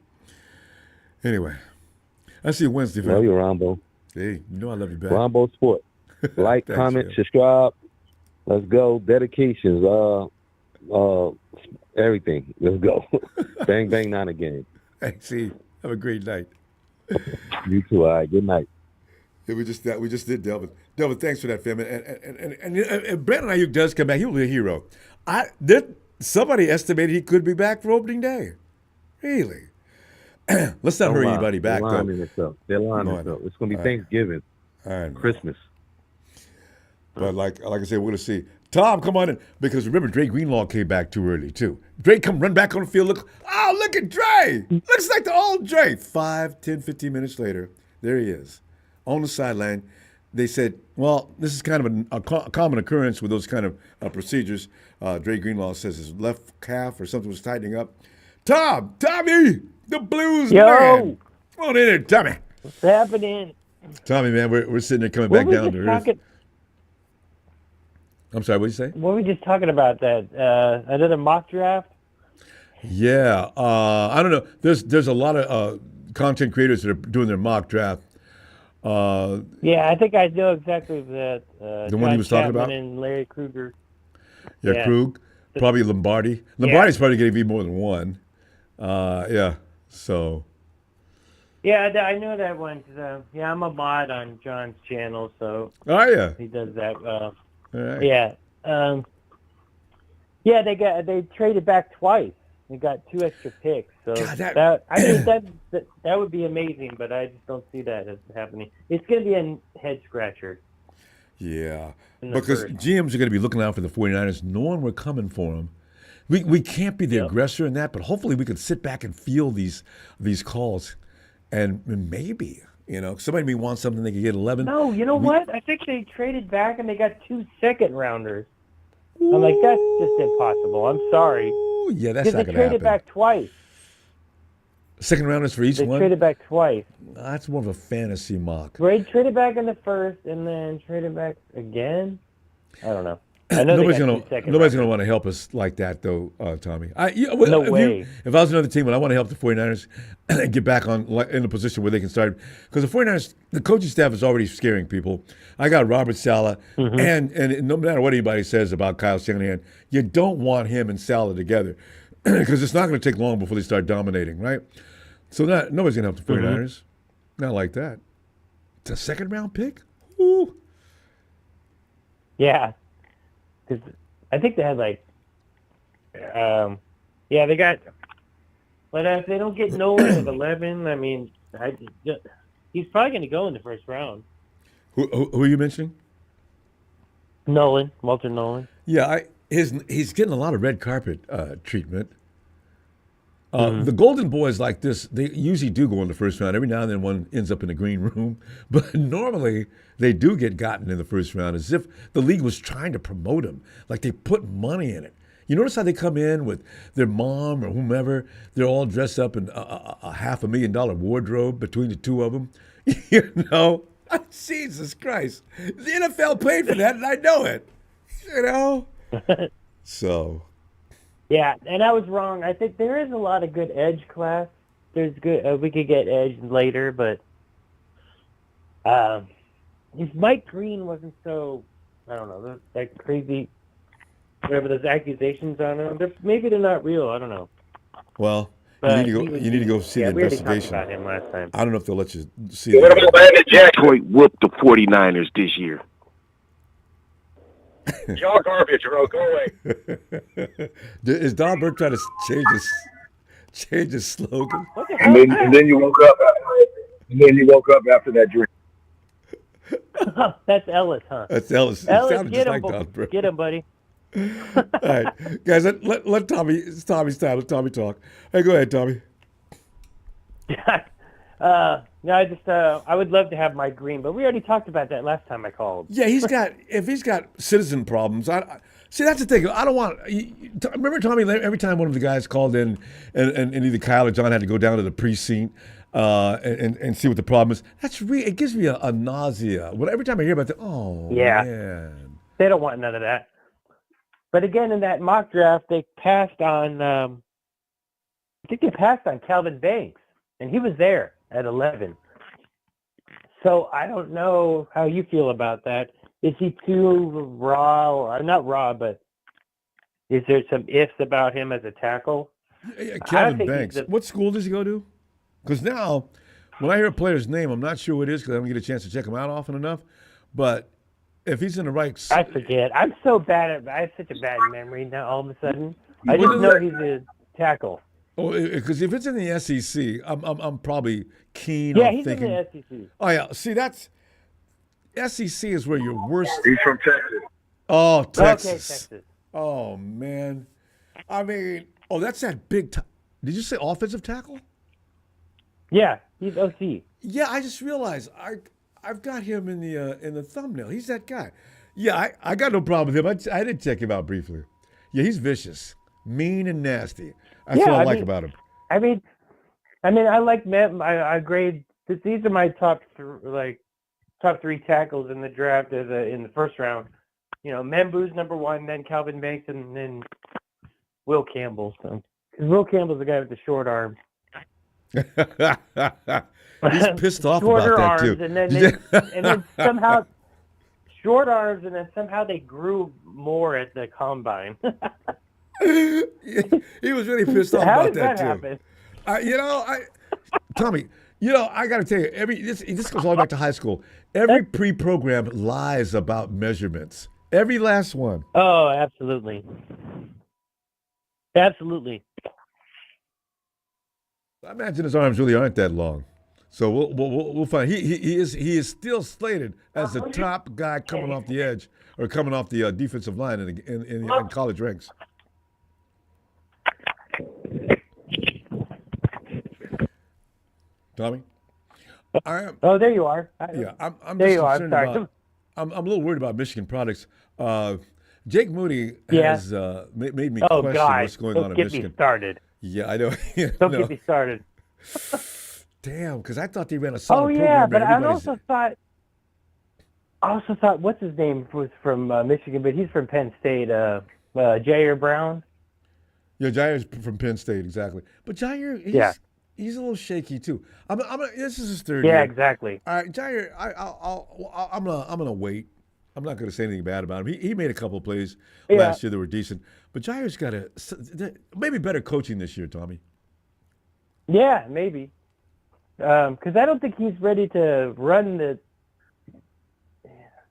Anyway, I see you Wednesday. Fam. Love you, Ronbo. Hey, I love you back. Ronbo Sport. Like, Thanks, comment, man. subscribe. Let's go. Dedications. Everything. Let's go. Bang, bang, not a game. Hey, see, have a great night. You too. All right. Good night. Yeah, we just did Delvin. Delvin, thanks for that, fam. And Brandon Ayuk does come back. He'll be a hero. Somebody estimated he could be back for opening day. Really? Let's not hurry anybody back, They're though. lining themselves. They're lining No, I themselves. know. It's going to be All right. Thanksgiving, I know. Christmas. But like I said, we're going to see. Tom, come on in. Because remember, Dre Greenlaw came back too early, too. Dre come run back on the field. Look at Dre. Looks like the old Dre. 5, 10, 15 minutes later, there he is on the sideline. They said, well, this is kind of a common occurrence with those kind of procedures. Dre Greenlaw says his left calf or something was tightening up. Tommy, the Blues man. Come on in there, Tommy. What's happening? Tommy, man, we're sitting there coming back down to earth. I'm sorry, what did you say? What were we just talking about? That another mock draft? Yeah, I don't know. There's a lot of content creators that are doing their mock draft. Yeah, I think I know exactly that. The one he was talking about? And Larry Krueger. Yeah, Krug, probably Lombardi. Lombardi's probably going to be more than one. Yeah, so. Yeah, I know that one. 'Cause, I'm a mod on John's channel, so Oh, yeah. he does that. All right. Yeah. They traded back twice. They got 2 extra picks. So God, that would be amazing, but I just don't see that as happening. It's going to be a head scratcher. Yeah, In the because first. GMs are going to be looking out for the 49ers, knowing we're coming for them. We can't be the aggressor in that, but hopefully we could sit back and feel these calls, and maybe somebody may want something they could get 11. No, you know what? I think they traded back and they got 2 second-rounders. I'm like, that's just impossible. I'm sorry. Ooh, yeah, that's Because not they going to traded happen. back twice. Second rounders for each They one. traded back twice. That's more of a fantasy mock. They traded back in the first and then traded back again. I don't know. I know Nobody's they got gonna 2 second nobody's gonna rounders. want to help us like that though, Tommy. No way. If I was another team, I want to help the 49ers get back in a position where they can start, because the 49ers, the coaching staff is already scaring people. I got Robert Saleh, and no matter what anybody says about Kyle Shanahan, you don't want him and Saleh together because it's not going to take long before they start dominating, right? So nobody's going to help the 49ers. Not like that. It's a second round pick? Ooh. Yeah. Because I think they had they got. But if they don't get Nolan at 11, I mean, he's probably going to go in the first round. Who are you mentioning? Walter Nolan. Yeah, he's getting a lot of red carpet treatment. The Golden Boys like this, they usually do go in the first round. Every now and then one ends up in the green room. But normally they do get gotten in the first round, as if the league was trying to promote them. Like they put money in it. You notice how they come in with their mom or whomever. They're all dressed up in a $500,000 wardrobe between the two of them. Jesus Christ. The NFL paid for that, and I know it. So. Yeah, and I was wrong. I think there is a lot of good edge class. There's good. We could get edge later, but if Mike Green wasn't so, I don't know, that crazy, whatever those accusations on him, maybe they're not real. I don't know. Well, But you need to go see the we already investigation. talked about him last time. I don't know if they'll let you see What about Landon Jackson? Detroit whooped the 49ers this year. Y'all garbage, bro. Go away. Is Don Burke trying to change his Change his slogan. What the And hell? then you woke up. And then you woke up after that dream. That's Ellis, huh? That's Ellis. It Ellis, sounded get just him, like Don, bro. get him, buddy. All right, guys, let Tommy. It's Tommy's time. Let Tommy talk. Hey, go ahead, Tommy. No, I would love to have Mike Green, but we already talked about that last time I called. Yeah, if he's got citizen problems, see that's the thing. I don't want. Remember, Tommy, every time one of the guys called in, and either Kyle or John had to go down to the precinct and see what the problem is. It gives me a nausea. Every time I hear about that, man. They don't want none of that. But again, in that mock draft, they passed on. I think they passed on Calvin Banks, and he was there at 11. So I don't know how you feel about that. Is he too raw, or not raw, but is there some ifs about him as a tackle? Yeah, Calvin Banks. What school does he go to? Because now, when I hear a player's name, I'm not sure what it is because I don't get a chance to check him out often enough. But if he's in the right, I forget. I'm so bad at. I have such a bad memory now. All of a sudden, I just know he's a tackle. Oh, because if it's in the SEC, I'm probably keen Yeah, on he's thinking. in the SEC. Oh yeah, see that's SEC is where your worst. He's from Texas. Oh, Texas. Okay, Texas. Oh man, I mean, that's that big. Did you say offensive tackle? Yeah, he's OC. Yeah, I just realized I've got him in the thumbnail. He's that guy. Yeah, I got no problem with him. I did check him out briefly. Yeah, he's vicious, mean, and nasty. That's what I like about him. I mean, I like I grade. These are my top three tackles in the draft in the first round. You know, Membu's number one, then Calvin Banks, and then Will Campbell. So, because Will Campbell's the guy with the short arm. He's pissed off Shorter about that arms, too. And then somehow short arms, and then somehow they grew more at the combine. He was really pissed off How about did that too. happen? Tommy, I got to tell you, this goes all the way back to high school. Every pre-program lies about measurements. Every last one. Oh, absolutely. Absolutely. I imagine his arms really aren't that long. So we'll find. He is still slated as the top guy coming off the edge or coming off the defensive line in college ranks. Tommy? Oh, there you are. I'm there just you are. concerned Sorry. about. I'm a little worried about Michigan products. Jake Moody has made me question what's going on in Don't Michigan. get me started. Yeah, I know. Don't get me started. Damn, because I thought they ran a solid yeah, program. but I also thought what's his name was from Michigan, but he's from Penn State. Jair Brown. Yeah, Jair's from Penn State, exactly. But Jair, he's a little shaky too. This is his third year. Yeah, exactly. All right, Jair, I'm gonna wait. I'm not gonna say anything bad about him. He made a couple of plays last year that were decent, but Jair's got maybe better coaching this year, Tommy. Yeah, maybe. Because I don't think he's ready to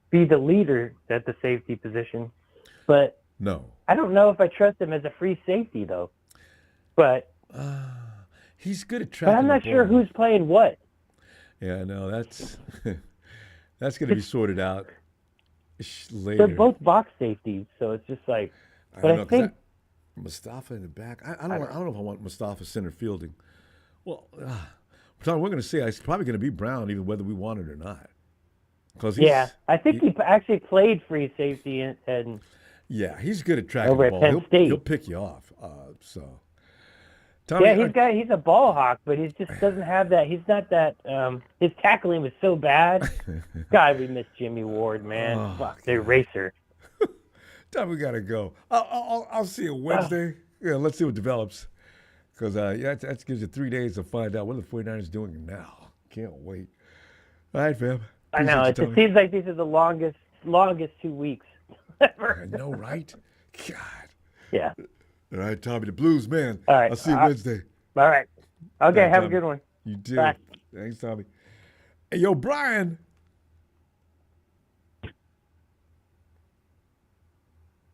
be the leader at the safety position. But no, I don't know if I trust him as a free safety though. But he's good at tracking. But I'm not sure who's playing what. Yeah, no, that's going to be sorted out later. They're both box safeties, so it's just like. But I think Mustafa in the back. I don't know if I want Mustafa center fielding. Well, Tom, we're going to say it's probably going to be Brown, even whether we want it or not. I think he actually played free safety and yeah, he's good at tracking over the at ball. Penn State. He'll pick you off. Tommy, he's a ball hawk, but he just doesn't have that. He's not that. His tackling was so bad. God, we miss Jimmy Ward, man. Fuck, the eraser. Tom, we gotta go. I'll see you Wednesday. Yeah, let's see what develops. Because that gives you 3 days to find out what the 49ers doing now. Can't wait. All right, fam. I know. It just seems like these are the longest 2 weeks ever. I know, right? God. Yeah. All right, Tommy, the Blues, man. All right. I'll see you Wednesday. All right. Okay, right, have Tommy. a good one. You too. Bye. Thanks, Tommy. Hey, yo, Brian.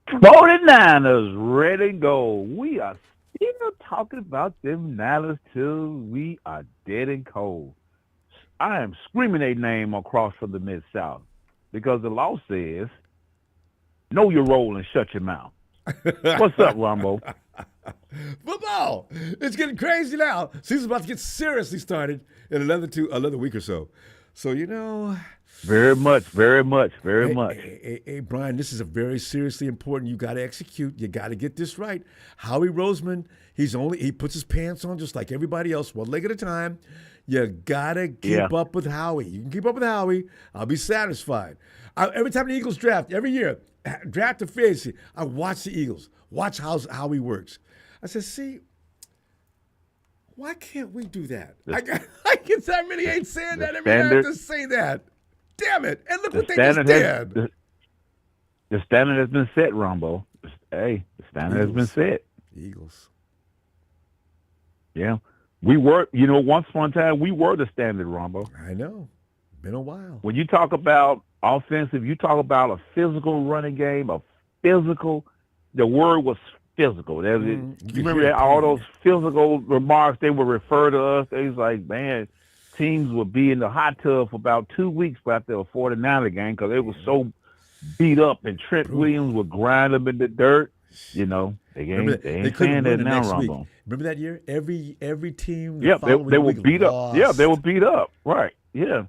'49ers ready to go. We are talking about them Niners till we are dead and cold. I am screaming a name across from the Mid-South because the law says, know your role and shut your mouth. What's up, Ronbo? Football. It's getting crazy now. Season's about to get seriously started in another week or so. So, Very much. Hey, Brian, this is a very seriously important. You got to execute. You got to get this right. Howie Roseman, he puts his pants on just like everybody else, one leg at a time. You got to keep up with Howie. You can keep up with Howie. I'll be satisfied. Every time the Eagles draft, every year, draft to free agency, I watch the Eagles, watch how Howie works. I said, see, why can't we do that? I really ain't saying that every year. I have to say that. Damn it. And look what they just did. The standard has been set, Ronbo. Hey, the standard has been set. Eagles. Yeah. We were, once upon a time, we were the standard, Ronbo. I know. Been a while. When you talk about offensive, you talk about a physical running game, the word was physical. You remember that all those physical remarks they would refer to us? They was like, man, teams would be in the hot tub for about 2 weeks after a 49er game because they were so beat up, and Trent Williams would grind them in the dirt. They ain't saying that now, Ronbo. Remember that year? Every team. Yeah, they were beat up. Yeah, they were beat up. Right. Yeah.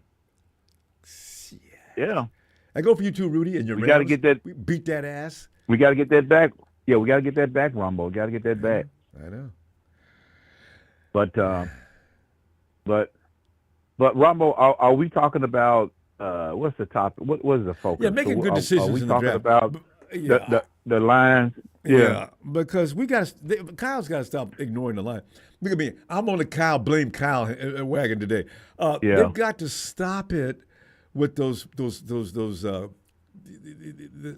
Yeah. I go for you too, Rudy, and your We got to get that. We beat that ass. We got to get that back. Yeah, we got to get that back, Ronbo. We got to get that back. I know. But Ronbo, are we talking about what's the topic? What is the focus? Yeah, making good decisions. Are we in talking the draft. about the lines? Yeah, because Kyle's got to stop ignoring the line. Look at me. I'm on the blame Kyle wagon today. They've got to stop it with those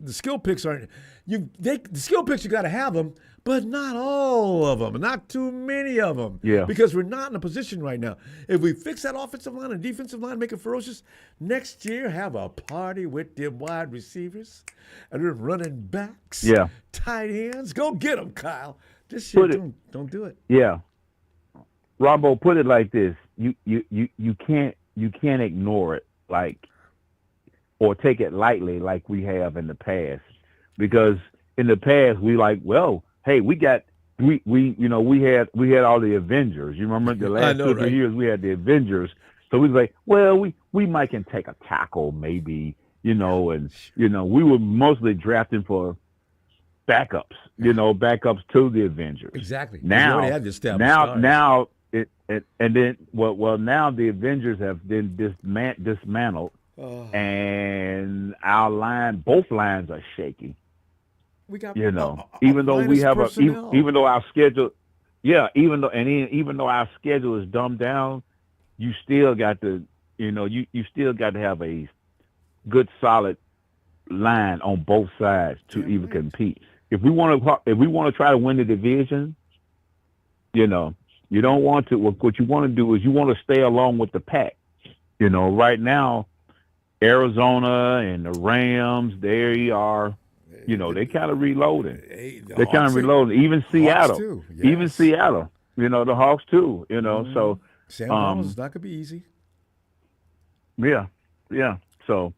the skill picks aren't the skill picks, you got to have them, but not all of them, not too many of them. Yeah. Because we're not in a position right now. If we fix that offensive line and defensive line, make it ferocious, next year have a party with them wide receivers and them running backs, tight ends. Go get them, Kyle. This year, don't do it. Yeah. Ronbo, put it like this: you can't ignore it or take it lightly like we have in the past, because in the past we hey, we had all the Avengers. You remember the last 2 or 3 years we had the Avengers, so we was like, well, we might can take a tackle maybe, and we were mostly drafting for backups, backups to the Avengers. Exactly. Now now the Avengers have been dismantled. And both lines are shaky. We got, even though we have even though our schedule, even though our schedule is dumbed down, you still got to, you still got to have a good solid line on both sides to even compete. If we want to try to win the division, you don't want to. What you want to do is you want to stay along with the pack. Right now, Arizona and the Rams, they are, they kind of reloading. They're kind of reloading. Even Seattle, the Hawks too. So Sam Darnold is not gonna be easy. Yeah. So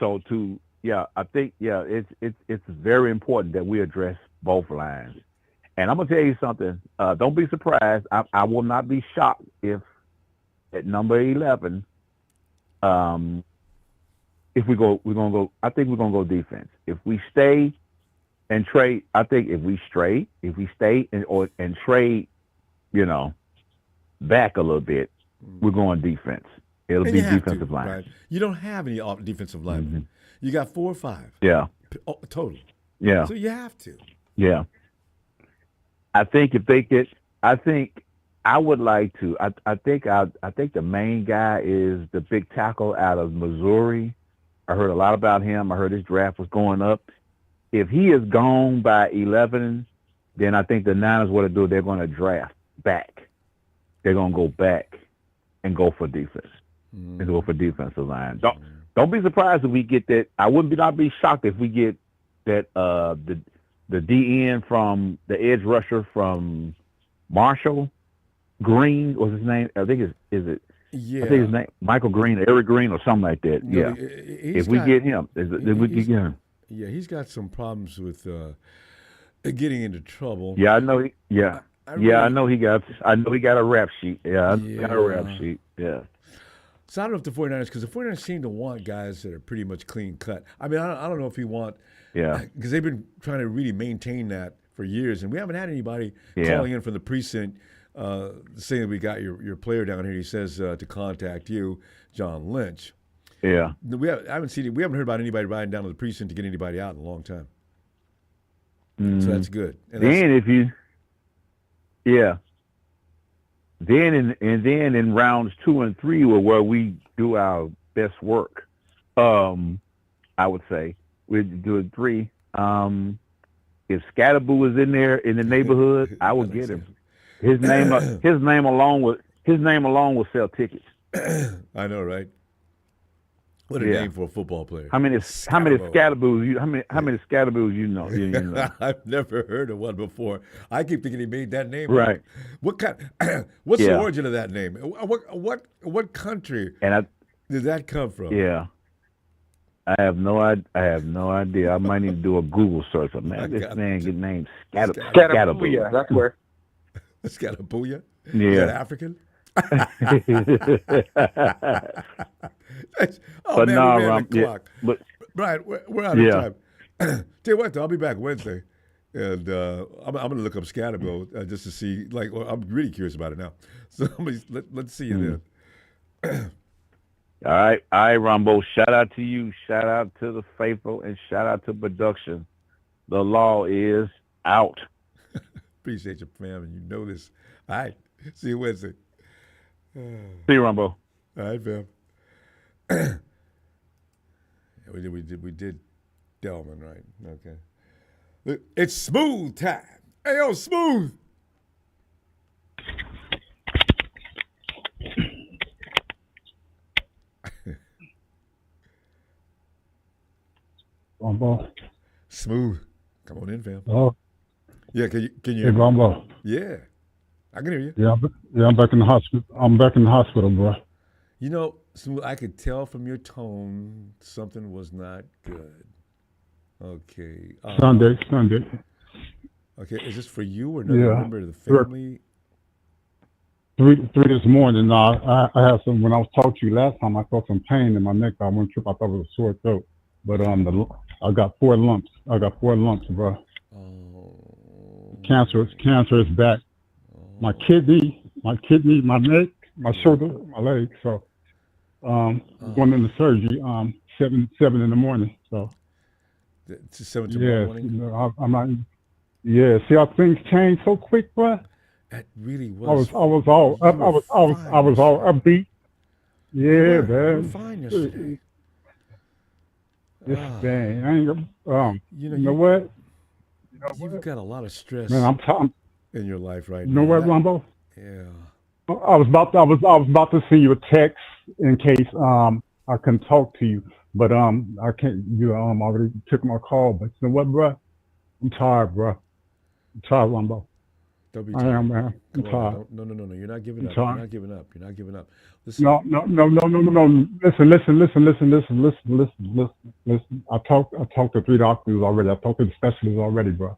I think it's very important that we address both lines. And I'm gonna tell you something. Don't be surprised. I will not be shocked if at number 11. If we're gonna go, I think we're gonna go defense. If we stay and trade, I think if we stay and trade, back a little bit, we're going defense. It'll be defensive line. Right? You don't have any defensive linemen. Mm-hmm. You got 4 or 5. Yeah. Total. Yeah. So you have to. Yeah. I think if they get, I would like to. I think the main guy is the big tackle out of Missouri. I heard a lot about him. I heard his draft was going up. If he is gone by 11, then I think the Niners, what to do, they're going to draft back. They're going to go back and go for defense. And go for defensive line. Don't be surprised if we get that. I would not be shocked if we get that the DN from the edge rusher from Marshall Green was his name. I think Yeah. I think his name Michael Green, Eric Green, or something like that. No, Yeah. If we get him, Yeah, he's got some problems with getting into trouble. Yeah, I know. I know he got a rap sheet. Yeah, got a rap sheet. Yeah. So I don't know if the 49ers, because the 49ers seem to want guys that are pretty much clean cut. I mean, I don't know if he want. Yeah. Because they've been trying to really maintain that for years, and we haven't had anybody calling in from the precinct saying that we got your player down here. He says to contact you, John Lynch. Yeah. We haven't heard about anybody riding down to the precinct to get anybody out in a long time. So that's good. And then in rounds 2 and 3 were where we do our best work. I would say we'd do it 3. If Scatterboo was in there in the neighborhood, I would get him. His name alone will sell tickets. I know, right? What a name for a football player. How many Scatterboos you know? I've never heard of one before. I keep thinking he made that name right. Up. What's the origin of that name? What country did that come from? Yeah. I have no idea. I might need to do a Google search. Man, this man get named Scatterboo. That's where. Scatterbooya? Yeah. Is that African? But man, no, we ran the clock. But Brian, we're out of time. Tell you what, though, I'll be back Wednesday, and I'm going to look up Scatterboo just to see. I'm really curious about it now. So let's see you then. All right, Ronbo. Shout out to you. Shout out to the faithful, and shout out to production. The law is out. Appreciate you, fam, and you know this. All right, see you Wednesday. See you, Ronbo. All right, fam. We did Delman, right? Okay. It's smooth time. Hey, yo, smooth. Ronbo. Smooth. Come on in, fam. Oh. Yeah, can you Hey, Ronbo. Yeah. I can hear you. Yeah, I'm back in the hospital. I'm back in the hospital, bro. You know, Smooth, I could tell from your tone something was not good. Okay. Sunday. Okay, is this for you or another member of the family? 3 this morning. I had some, when I was talking to you last time, I felt some pain in my neck. I went trip. I thought it was a sore throat. But I got 4 lumps. Bro. Oh. Cancer is back. My kidney, my neck, my shoulder, my leg. So going into surgery 7 in the morning. So it's 7 tomorrow morning? You know, I'm not. Yeah, see how things change so quick, bro. That really was. I was all upbeat. Yeah, man. You were fine yesterday. Yes, man. I ain't. You know what? You've got a lot of stress. Man, I'm in your life right now. You know what, Ronbo? Yeah. I was about to send you a text in case I couldn't talk to you, but I can't. You already took my call, but you know what, bro? I'm tired, bro. I'm tired, Ronbo. Don't be I tired. am, man. I'm tired. No. You're not giving up. Tired. You're not giving up. Listen. No. Listen. I talked to 3 doctors already. I talked to the specialists already, bro.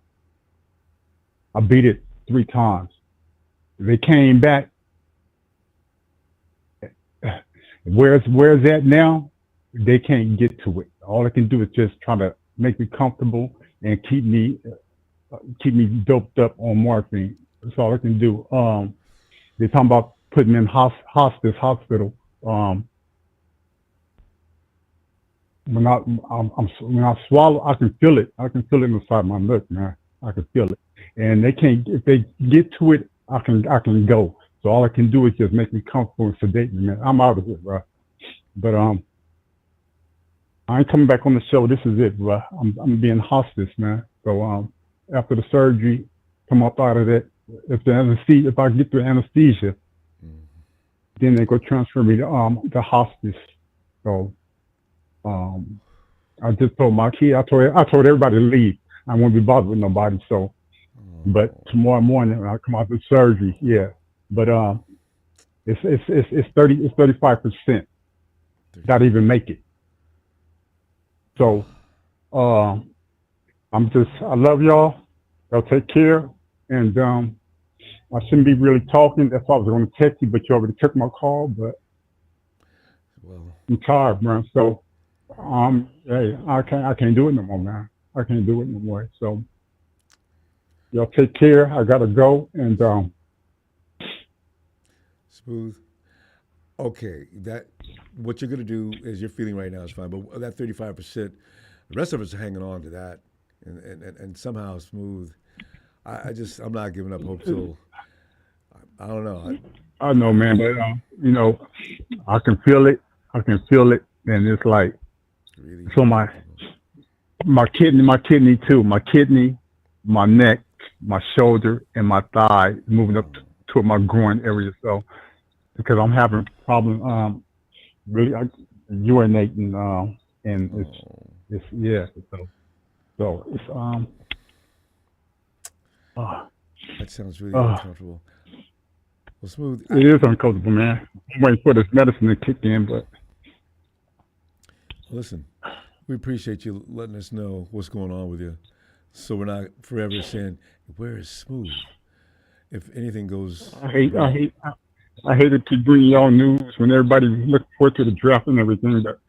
I beat it 3 times. They came back. Where's that now? They can't get to it. All I can do is just try to make me comfortable and keep me doped up on morphine. That's all I can do. They're talking about putting me in hospital. When I swallow, I can feel it. I can feel it inside my neck, man. I can feel it. And they can't. If they get to it, I can go. So all I can do is just make me comfortable and sedate me, man. I'm out of it, bro. But I ain't coming back on the show. This is it, bro. I'm being hospice, man. So after the surgery, come up out of it. If I get the anesthesia, then they go transfer me to hospice. So I just told my kid. I told everybody to leave. I won't be bothered with nobody. So, but tomorrow morning when I come out of surgery, yeah. But it's 35%. Not even make it. So, I love y'all. Y'all take care. And I shouldn't be really talking. That's why I was going to text you, but you already took my call. But I'm tired, man. So, hey, I can't do it no more, man. I can't do it no more. So, y'all take care. I gotta go. And Smooth. Okay, what you're gonna do is you're feeling right now is fine, but that 35%, the rest of us are hanging on to that, and somehow Smooth. I'm not giving up hope till I don't know. I know, man, but I can feel it. And it's like Really? so my kidney too. My kidney, my neck, my shoulder, and my thigh moving up to my groin area. So because I'm having problem really urinating and it's yeah. So it's that sounds really uncomfortable. Well, Smooth. It is uncomfortable, man. I'm waiting for this medicine to kick in, but listen, we appreciate you letting us know what's going on with you, so we're not forever saying, "Where is Smooth?" If anything goes, I hate it to bring y'all news when everybody looks forward to the draft and everything, but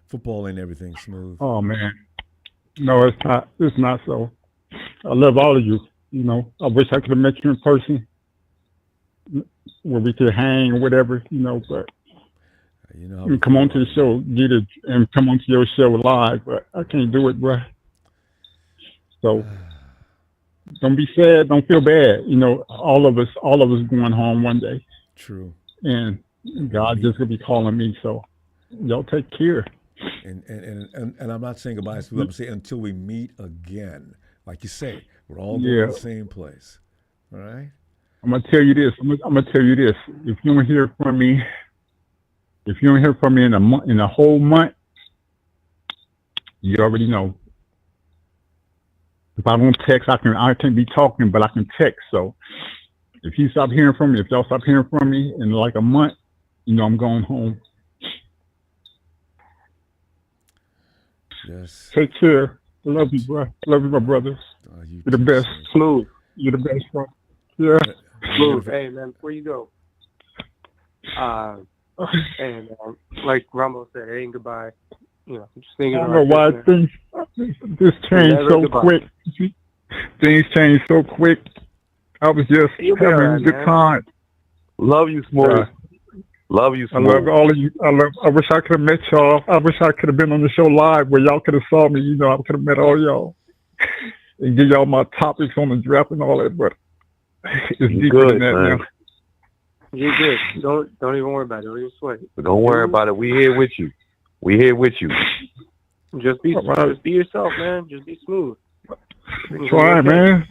football ain't everything, Smooth. Oh man, no, it's not. It's not so. I love all of you. I wish I could have met you in person, where we could hang or whatever. But you come on to the show, and come on to your show live. But I can't do it, bro. So don't be sad. Don't feel bad. All of us going home one day. True. And God just gonna be calling me. So y'all take care. And I'm not saying goodbye, Smooth. I'm saying until we meet again. Like you say, we're all going to the same place. All right? I'm gonna tell you this. If you don't hear from me, in a whole month, you already know. If I don't text, I can't be talking, but I can text. So if y'all stop hearing from me in like a month, I'm going home. Yes. Take care. I love you, bro. Love you, my brothers. You're the best. Smooth. You're the best, bro. Yeah. Smooth. Hey, man, before you go, and like Ronbo said, it ain't goodbye. I'm just thinking. I don't know why things change so quick. Things change so quick. I was just having a good time. Love you, Smooth. Love you, Smooth. I love all of you. I wish I could have met y'all. I wish I could have been on the show live where y'all could have saw me. I could have met all y'all and give y'all my topics on the draft and all that. But it's deeper than that now. You're good. Don't even worry about it. Don't even sweat it. Don't worry about it. We here with you. Just be yourself, man. Just be smooth. Try, man.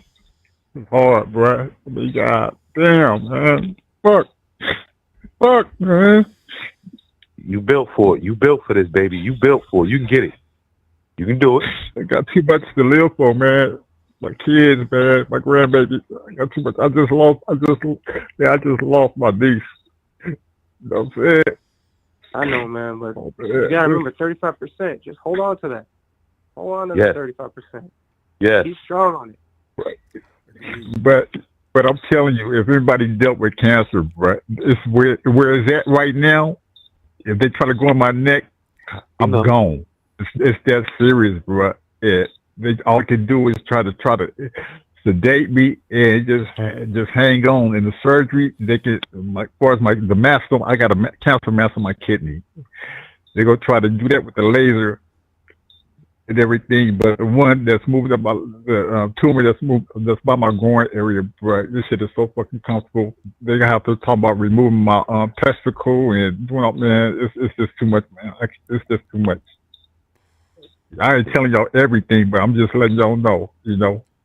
It's hard, bro. God damn, man. Fuck, man. You built for it. You built for this, baby. You built for it. You can get it. You can do it. I got too much to live for, man. My kids, man. My grandbaby. I got too much. I just lost my niece. You know what I'm saying? I know, man, but you gotta remember 35%. Just hold on to that. Hold on to that 35%. Yeah. Be strong on it. Right. But I'm telling you, if everybody dealt with cancer, bro, it's where it's at right now. If they try to go in my neck, I'm gone. It's that serious, bro. All they can do is try to sedate me and just hang on. In the surgery, they can, as far as the mass, I got a cancer mass on my kidney. They're gonna try to do that with the laser and everything, but the one that's moving up, the tumor that's by my groin area, bro, this shit is so fucking comfortable. They're gonna have to talk about removing my testicle and doing all, man. It's just too much, man. It's just too much. I ain't telling y'all everything, but I'm just letting y'all know.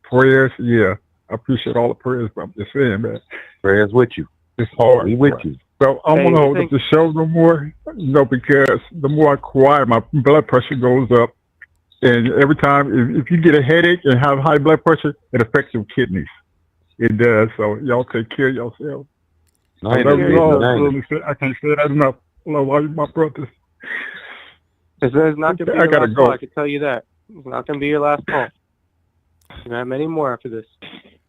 Prayers, yeah. I appreciate all the prayers, but I'm just saying, man. Prayers with you. It's hard. We with you. So I don't want to hold up the show no more, because the more I cry, my blood pressure goes up. And every time, if you get a headache and have high blood pressure, it affects your kidneys. It does. So y'all take care of yourselves. I love you all. I can't say that enough. I love all you, my brothers. It's not going to be your last call, I can tell you that. It's not going to be your last call. You're going to have many more after this.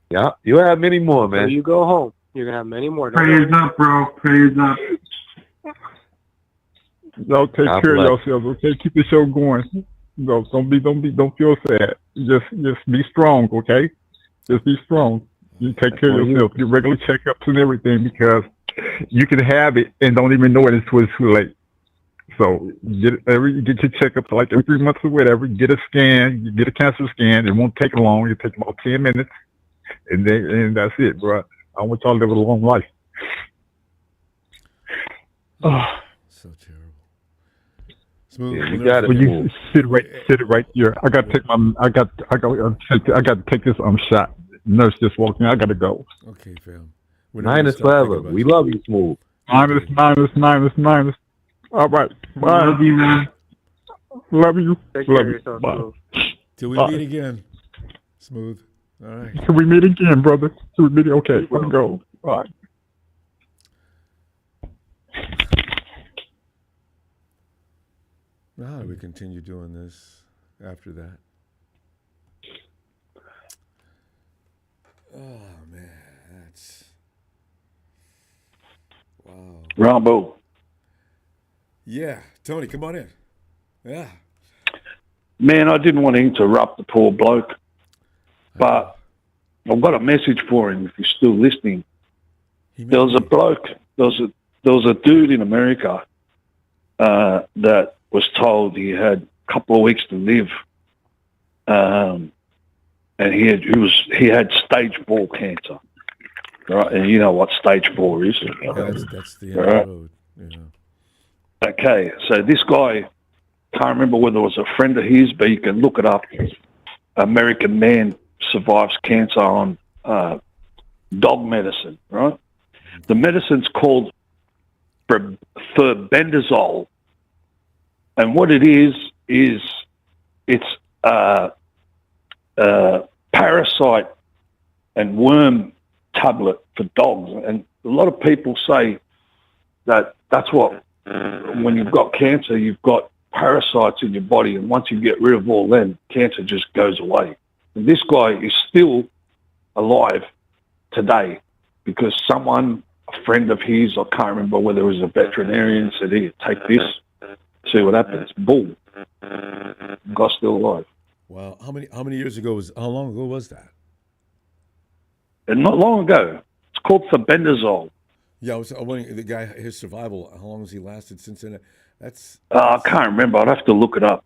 Yeah, you have many more, man. So you go home. You're going to have many more. Praise up, bro. Praise up. Y'all take care of yourselves, okay? Keep the show going. No, don't feel sad. Just be strong, okay? Just be strong. You take care of yourself. Get regular checkups and everything, because you can have it and don't even know it until it's too late. So get your checkups like every 3 months or whatever. Get a scan. You get a cancer scan. It won't take long. It takes about 10 minutes, and that's it, bro. I want y'all to live a long life. Oh. So terrible. Smooth. Yeah, you got it. Well, you sit right here. I got to take this shot. Nurse just walked in. I got to go. Okay, fam. Minus forever. We love you, Smooth. Minus. All right. Bye. Love you, man. Love you. Take care of yourself, Bye. Till we meet again. Smooth. All right. Till we meet again, brother. Till we meet. Okay. Let me go. Bye. Now, how do we continue doing this after that? Oh, man. That's... Wow. Ronbo. Yeah. Tony, come on in. Yeah. Man, I didn't want to interrupt the poor bloke, but I've got a message for him if he's still listening. There was a bloke, there was a dude in America that was told he had a couple of weeks to live, and he had stage 4 cancer, right? And you know what stage 4 is? That's the end of the road. Yeah. Okay, so this guy, can't remember whether it was a friend of his, but you can look it up. American man survives cancer on dog medicine, right? The medicine's called fenbendazole. And what it is it's parasite and worm tablet for dogs. And a lot of people say that that's what, when you've got cancer, you've got parasites in your body, and once you get rid of all them, cancer just goes away. And this guy is still alive today because someone, a friend of his, I can't remember whether it was a veterinarian, said, "Here, take this, see what happens." Boom. Guy's still alive. Wow. How long ago was that? And not long ago. It's called fenbendazole. Yeah, I was wondering, the guy, his survival, how long has he lasted since then? I can't remember. I'd have to look it up.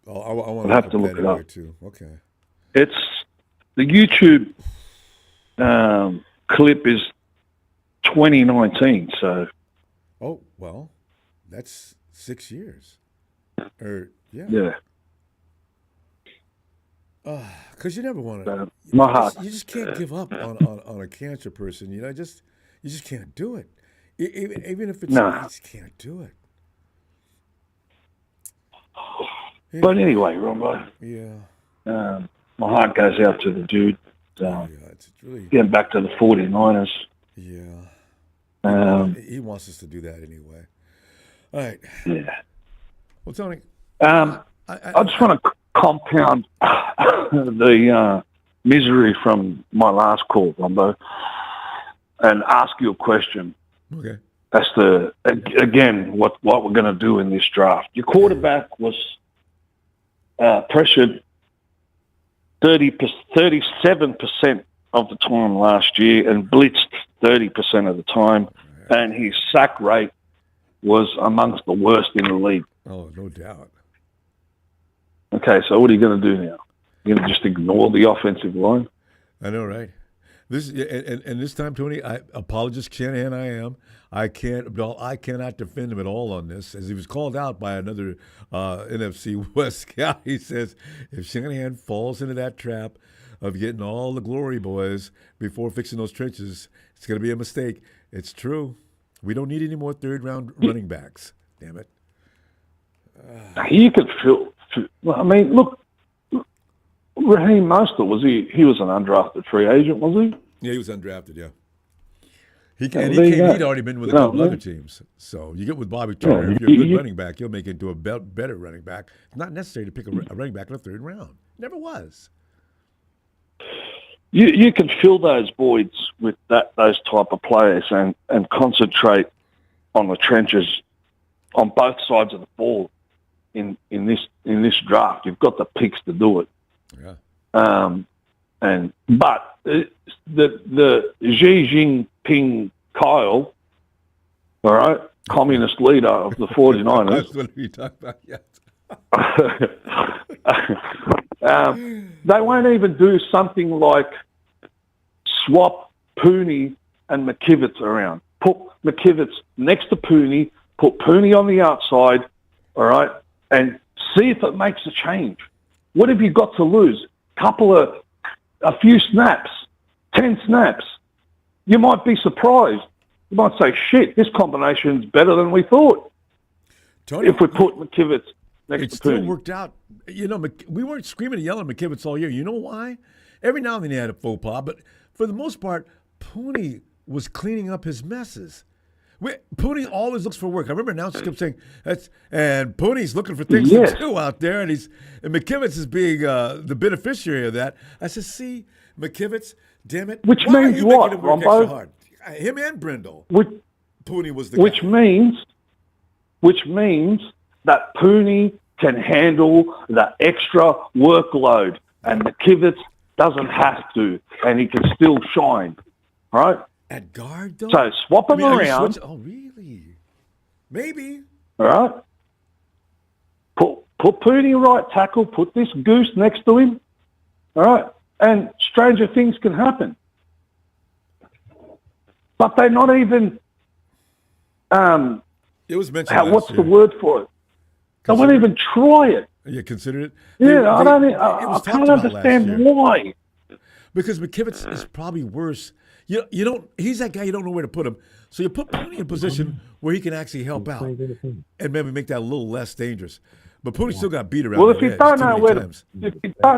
Oh, I want to have to look it up too. Okay. It's the YouTube clip is 2019. So. Oh well, that's 6 years. Yeah. Yeah. Because you never want to. My heart. You just can't give up on a cancer person. You know, you just can't do it. Even if it's you just can't do it. But anyway, Ronbo. Yeah. My heart goes out to the dude. It's really getting back to the 49ers. Yeah. He wants us to do that anyway. All right. Yeah. Well, Tony. I just want to compound the misery from my last call, Ronbo, and ask you a question. Okay. As to, again, what we're going to do in this draft. Your quarterback was pressured 37% of the time last year and blitzed 30% of the time, and his sack rate was amongst the worst in the league. Oh, no doubt. Okay, so what are you going to do now? You're going to just ignore the offensive line? I know, right? This and this time, Tony, I apologist, Shanahan. I cannot defend him at all on this, as he was called out by another NFC West guy. He says if Shanahan falls into that trap of getting all the glory boys before fixing those trenches, it's going to be a mistake. It's true. We don't need any more third-round running backs. Damn it. You could I mean, look, Raheem Mostert, he was an undrafted free agent, was he? Yeah, he was undrafted, yeah. He'd already been with a couple other teams. So you get with Bobby Turner, if you're a good running back, you'll make it into a better running back. It's not necessary to pick a running back in the third round. Never was. You can fill those voids with those type of players and concentrate on the trenches on both sides of the ball in this draft. You've got the picks to do it. Yeah. But the Xi Jinping Kyle, all right, communist leader of the 49ers. That's what we talk about, yes. They won't even do something like swap Pooney and McKivitz around. Put McKivitz next to Pooney, put Pooney on the outside, all right, and see if it makes a change. What have you got to lose? A few snaps, 10 snaps. You might be surprised. You might say, shit, this combination's better than we thought. Tony, if we put McKivitz next to Pooney. It still worked out. You know, we weren't screaming and yelling at McKivitz all year. You know why? Every now and then he had a faux pas, but for the most part, Pooney was cleaning up his messes. Pooney always looks for work. I remember announcers kept saying, and Pooney's looking for things to do out there, and McKivitz is being the beneficiary of that. I said, see, McKivitz, damn it. Which means what, Ronbo? Him and Brindle. Pooney was the guy. Which means that Pooney can handle the extra workload, and McKivitz doesn't have to, and he can still shine, right? At guard, though? So swap them around. Oh, really? Maybe. All right. Put Pooney right tackle, put this goose next to him, all right? And stranger things can happen. But they're not even... it was mentioned what's the word for it? They won't even try it. You considered it? Yeah, I can't understand why. Because McKivitz is probably worse. You don't. He's that guy you don't know where to put him. So you put Pooney in a position where he can actually help out and maybe make that a little less dangerous. But Pooney still got beat around. Well, if you don't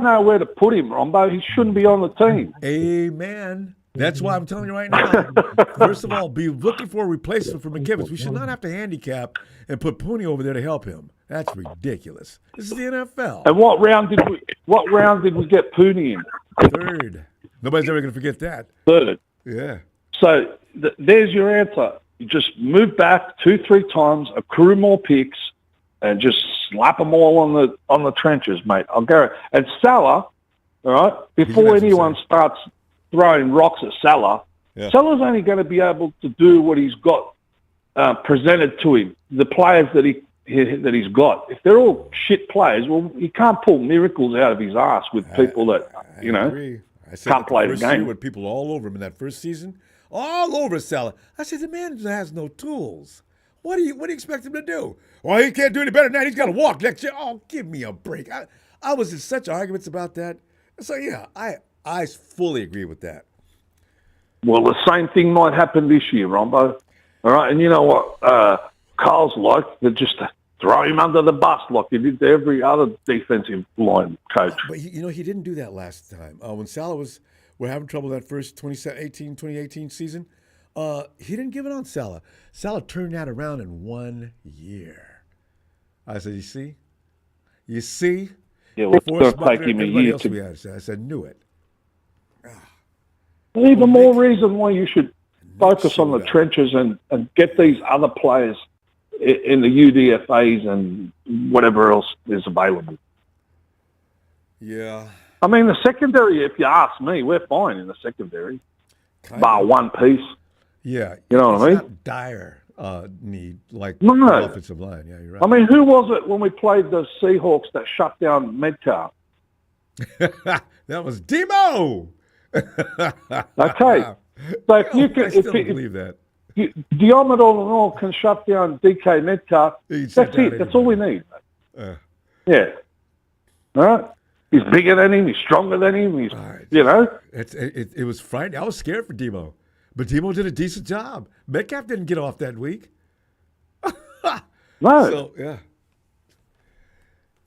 know where to put him, Ronbo, he shouldn't be on the team. Amen. That's why I'm telling you right now. First of all, be looking for a replacement for McKivitz. We should not have to handicap and put Pooney over there to help him. That's ridiculous. This is the NFL. And what round did we get Pooney in? Third. Nobody's ever going to forget that. Third. Yeah. So there's your answer. You just move back 2-3 times, accrue more picks, and just slap them all on the trenches, mate. I'll go. And Salah, all right, before anyone starts throwing rocks at Salah, Salah's only going to be able to do what he's got presented to him. The players that he's got. If they're all shit players, well, he can't pull miracles out of his ass with people that agree. I said can't play the game. With people all over him in that first season, all over Salah. I said the man has no tools. What do you expect him to do? Well, he can't do any better than that. He's got to walk next year. Oh, give me a break. I was in such arguments about that. So yeah, I fully agree with that. Well, the same thing might happen this year, Ronbo. All right, and you know what? Carl's like, they just throw him under the bus like he did to every other defensive line coach. But he didn't do that last time. When Salah were having trouble that first 2018 season, he didn't give it on Salah. Salah turned that around in 1 year. I said, you see? Yeah, well, it's going to take him a year to... I said, knew it. Even more reason why you should focus on the trenches and get these other players in the UDFAs and whatever else is available. Yeah. I mean, the secondary, if you ask me, we're fine in the secondary. Bar one piece. Yeah. You know what I mean? Not dire need like the offensive line. Yeah, you're right. I mean, who was it when we played the Seahawks that shut down Metcalf? That was Demo. Okay. So if you can... I still don't believe that. Diomedol and all can shut down DK Metcalf. That's it. That's all we need. Yeah. All right. He's bigger than him. He's stronger than him. He's, you know. It was frightening. I was scared for Demo. But Demo did a decent job. Metcalf didn't get off that week. No. So, yeah.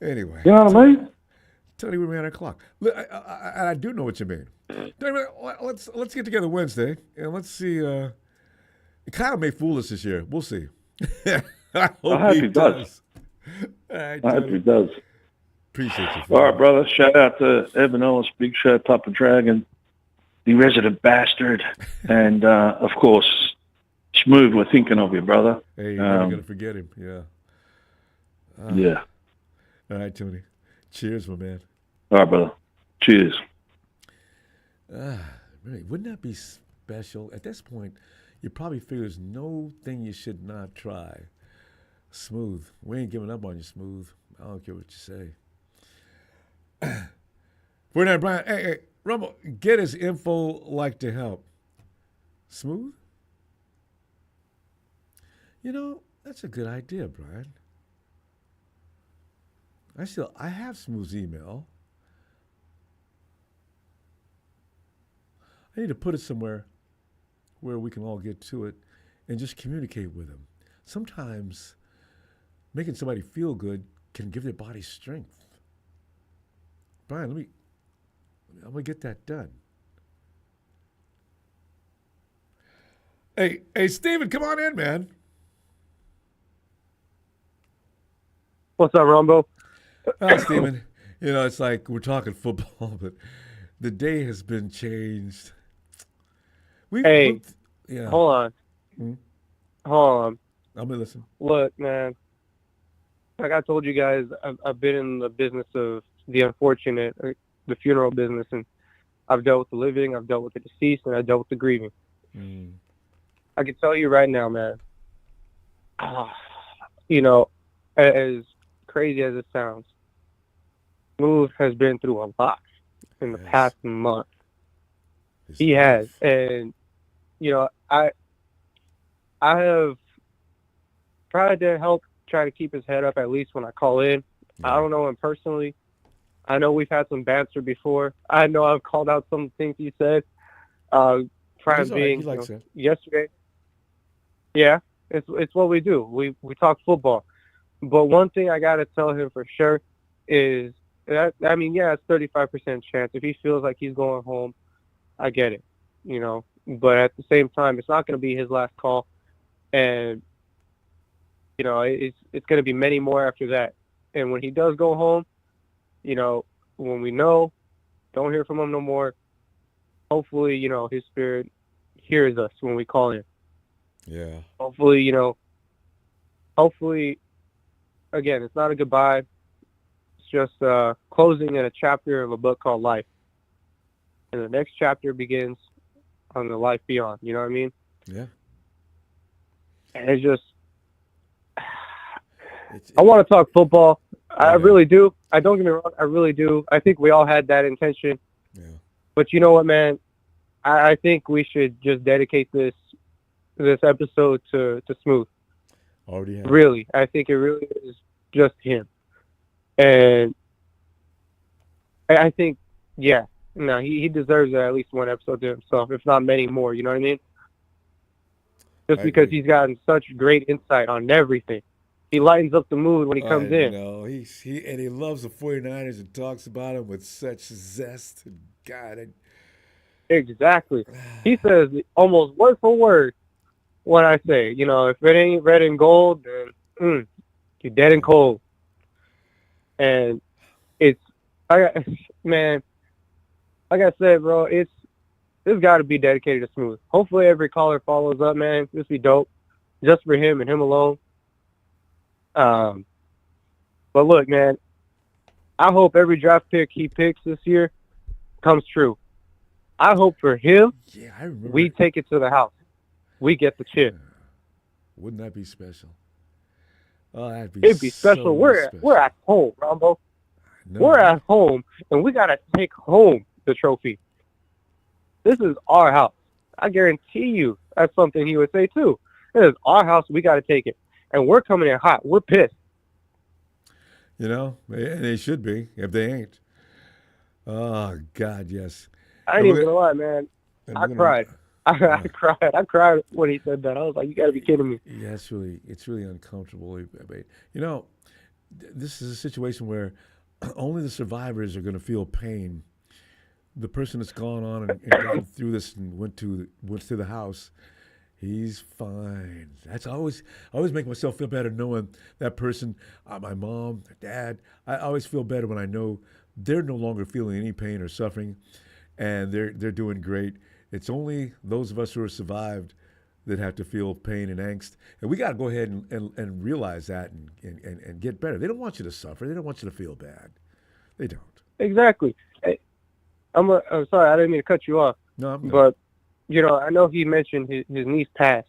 Anyway. You know what I mean? Tony, we ran our clock. I do know what you mean. Tony, let's get together Wednesday and let's see. Kyle may fool us this year. We'll see. I hope he does. All right, I hope he does. Appreciate you. All right, brother. Shout out to Evan Ellis, Big Shot, Papa Dragon, the resident bastard, and of course, Smooth. We're thinking of you, brother. Hey, you're never gonna forget him. Yeah. Yeah. All right, Tony. Cheers, my man. All right, brother. Cheers. Really, wouldn't that be special? At this point, you probably figure there's no thing you should not try. Smooth. We ain't giving up on you, Smooth. I don't care what you say. 49 Brian, hey, Rumble, get his info like to help. Smooth? You know, that's a good idea, Brian. I have Smooth's email. I need to put it somewhere where we can all get to it and just communicate with him. Sometimes making somebody feel good can give their body strength. Brian, I'm gonna get that done. Hey, Steven, come on in, man. What's up, Ronbo? Steven, you know, it's like we're talking football, but the day has been changed. Yeah. Hold on. Hmm? Hold on. I'm gonna listen. Look, man. Like I told you guys, I've been in the business of the unfortunate, the funeral business, and I've dealt with the living, I've dealt with the deceased, and I've dealt with the grieving. I can tell you right now, man. You know, as crazy as it sounds, Smooth has been through a lot in the past month. He has, and you know, I have tried to help try to keep his head up at least when I call in. I don't know him personally. I know we've had some banter before. I know I've called out some things he said. Prime being yesterday. Yeah, it's what we do. We talk football. But one thing I gotta tell him for sure is that, I mean, yeah, it's 35% chance. If he feels like he's going home, I get it, you know. But at the same time, it's not going to be his last call, and you know, it's going to be many more after that. And when he does go home, you know, when we know, don't hear from him no more. Hopefully, you know, his spirit hears us when we call him. Yeah. Hopefully, you know. Hopefully, again, it's not a goodbye. It's just closing in a chapter of a book called Life. And the next chapter begins on the life beyond. You know what I mean? Yeah. And it's just, I want to talk football. I really do. I don't get me wrong. I really do. I think we all had that intention. Yeah. But you know what, man? I think we should just dedicate this episode to Smooth. Already have. Really. I think it really is just him. And I think, yeah. No, he deserves at least one episode to himself, if not many more. You know what I mean? Just because he's gotten such great insight on everything. He lightens up the mood when he comes in. No, he loves the 49ers and talks about them with such zest. God, exactly. He says almost word for word what I say. You know, if it ain't red and gold, then you're dead and cold. And man. Like I said, bro, it's got to be dedicated to Smooth. Hopefully every caller follows up, man. This be dope, just for him and him alone. But look, man, I hope every draft pick he picks this year comes true. I hope for him, we take it to the house. We get the chip. Wouldn't that be special? Oh, that'd be It'd be special. So We're at home, Ronbo. We're at home, and we got to take home the trophy. This is our house. I guarantee you that's something he would say too. This is our house. We got to take it. And we're coming in hot. We're pissed. You know, they should be if they ain't. Oh, God, yes. I ain't even gonna lie, man. I cried. I cried. I cried when he said that. I was like, you got to be kidding me. Yeah, it's really uncomfortable. You know, this is a situation where only the survivors are going to feel pain. The person that's gone on and gone through this and went to the house, he's fine. I always make myself feel better knowing that person, my mom, dad. I always feel better when I know they're no longer feeling any pain or suffering, and they're doing great. It's only those of us who are survived that have to feel pain and angst, and we got to go ahead and realize that and get better. They don't want you to suffer. They don't want you to feel bad. They don't. Exactly. Hey, I'm sorry, I didn't mean to cut you off. No, I'm good. But I know he mentioned his niece passed.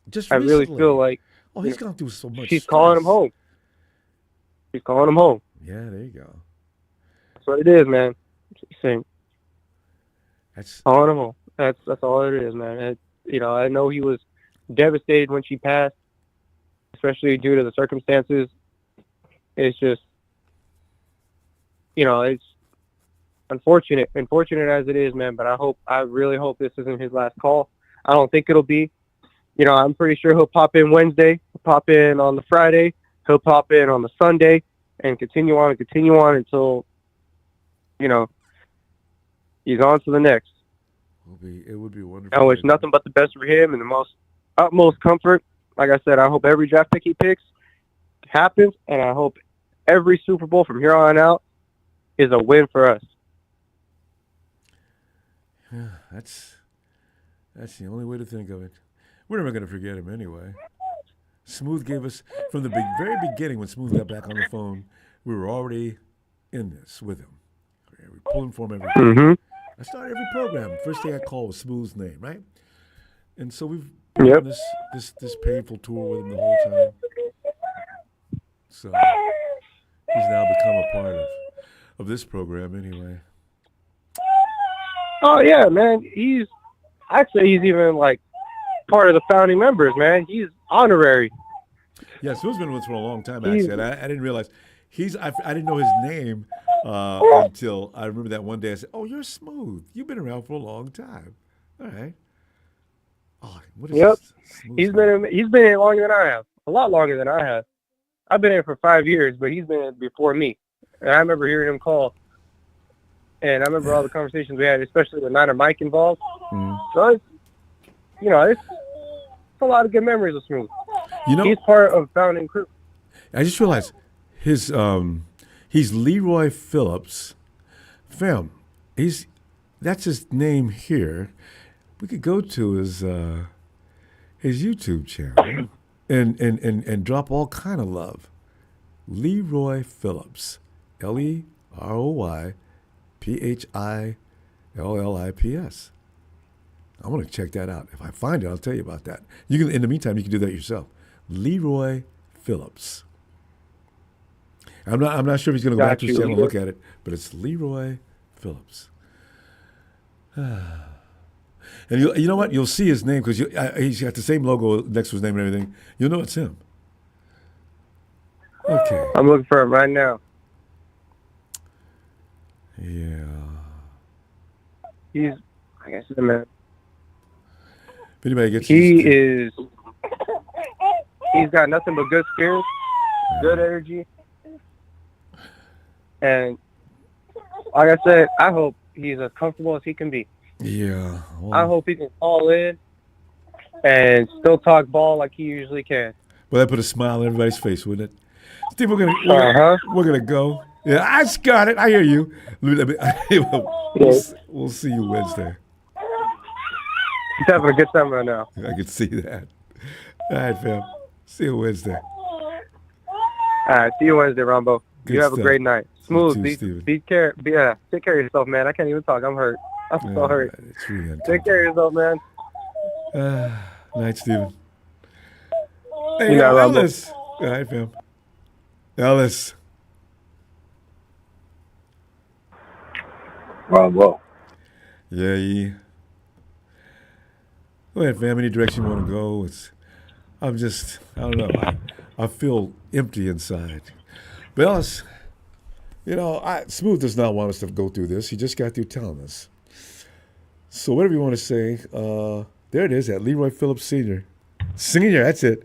Just I really recently. feel like he's gone through so much. She's stress. calling him home. She's calling him home. Yeah, there you go. That's what it is, man. She's saying, That's calling him home. That's all it is, man. I know he was devastated when she passed, especially due to the circumstances. It's just, it's unfortunate as it is, man. But I really hope this isn't his last call. I don't think it'll be. I'm pretty sure he'll pop in Wednesday, pop in on the Friday, he'll pop in on the Sunday, and continue on until, he's on to the next. It would be wonderful. I wish nothing but the best for him and the utmost comfort. Like I said, I hope every draft pick he picks happens, and I hope every Super Bowl from here on out is a win for us. Yeah, that's the only way to think of it. We're never going to forget him anyway. Smooth gave us, from the very beginning when Smooth got back on the phone, we were already in this with him. We were pulling for him every day. Mm-hmm. I started every program. First thing I called was Smooth's name, right? And so we've been on this painful tour with him the whole time. So he's now become a part of this program anyway. Oh yeah, man. I'd say he's even like part of the founding members, man. He's honorary. Yeah, Smooth's been with us for a long time, actually. I didn't realize I didn't know his name until I remember that one day. I said, "Oh, you're Smooth. You've been around for a long time." All right. Oh, what is this? He's been in longer than I have. A lot longer than I have. I've been in for 5 years, but he's been in before me. And I remember hearing him call. And I remember all the conversations we had, especially with Niner Mike involved. Mm. So it's a lot of good memories of Smooth. He's part of founding crew. I just realized he's Leroy Phillips. Fam, that's his name here. We could go to his YouTube channel and drop all kind of love. Leroy Phillips, LeroyPhillips. I want to check that out. If I find it, I'll tell you about that. You can. In the meantime, you can do that yourself. Leroy Phillips. I'm not sure if he's going to go back to his channel and look at it, but it's Leroy Phillips. And you know what? You'll see his name because he's got the same logo next to his name and everything. You'll know it's him. Okay. I'm looking for him right now. Yeah. He's, like I said, man. If anybody gets he's got nothing but good spirits, good energy. And like I said, I hope he's as comfortable as he can be. Yeah. Well, I hope he can call in and still talk ball like he usually can. Well, that put a smile on everybody's face, wouldn't it? Steve, we're gonna go. Yeah, I just got it. I hear you. We'll see you Wednesday. He's having a good time right now. I can see that. All right, fam. See you Wednesday. All right, see you Wednesday, Ronbo. Good you have stuff. a great night. Smooth. You too, take care of yourself, man. I can't even talk. I'm hurt. I'm so hurt. It's really take care of yourself, man. Night, Steven. Hey, Ellis. All right, fam. Ellis. Ronbo. Yeah. Go ahead, fam. Any direction you want to go. I don't know. I feel empty inside. But Ellis, Smooth does not want us to go through this. He just got through telling us. So whatever you want to say, there it is at Leroy Phillips Sr. Senior, that's it.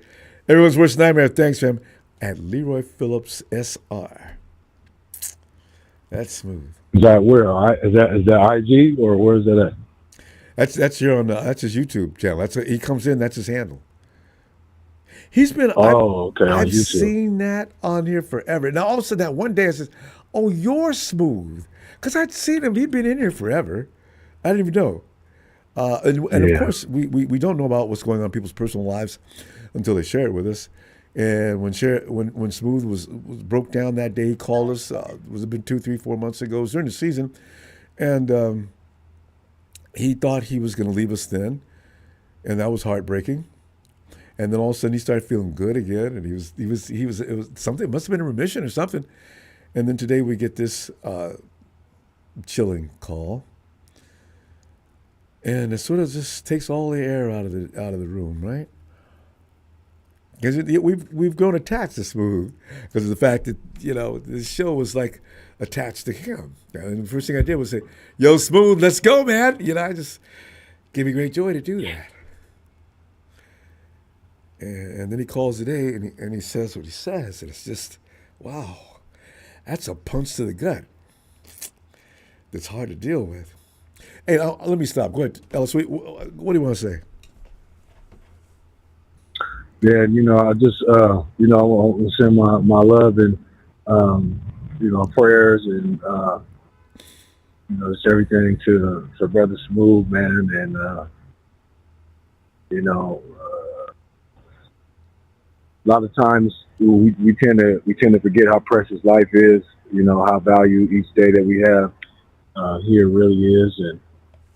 Everyone's worst nightmare. Thanks, fam. at Leroy Phillips SR. That's smooth. Is that where? Is that IG or where is that at? That's his YouTube channel. He comes in. That's his handle. He's been. Okay, I've on YouTube. seen that on here forever. Now all of a sudden, that one day I says, "Oh, you're smooth," because I'd seen him. He'd been in here forever. I didn't even know. And of course, we don't know about what's going on in people's personal lives until they share it with us. And when Smooth was broke down that day, he called us. Was it been 2, 3, 4 months ago? It was during the season, and he thought he was going to leave us then, and that was heartbreaking. And then all of a sudden he started feeling good again, and he was it was something. It must have been a remission or something. And then today we get this chilling call. And it sort of just takes all the air out of the room, right? Because we've grown attached to Smooth because of the fact that the show was like attached to him. And the first thing I did was say, "Yo, Smooth, let's go, man!" I just gave me great joy to do that. And then he calls today and he says what he says, and it's just, wow, that's a punch to the gut. That's hard to deal with. Hey, let me stop. Go ahead, Ellis. What do you want to say? Yeah, I just, I want to send my love and, prayers and, just everything to Brother Smooth, man. And, a lot of times we tend to forget how precious life is, how value each day that we have here really is. And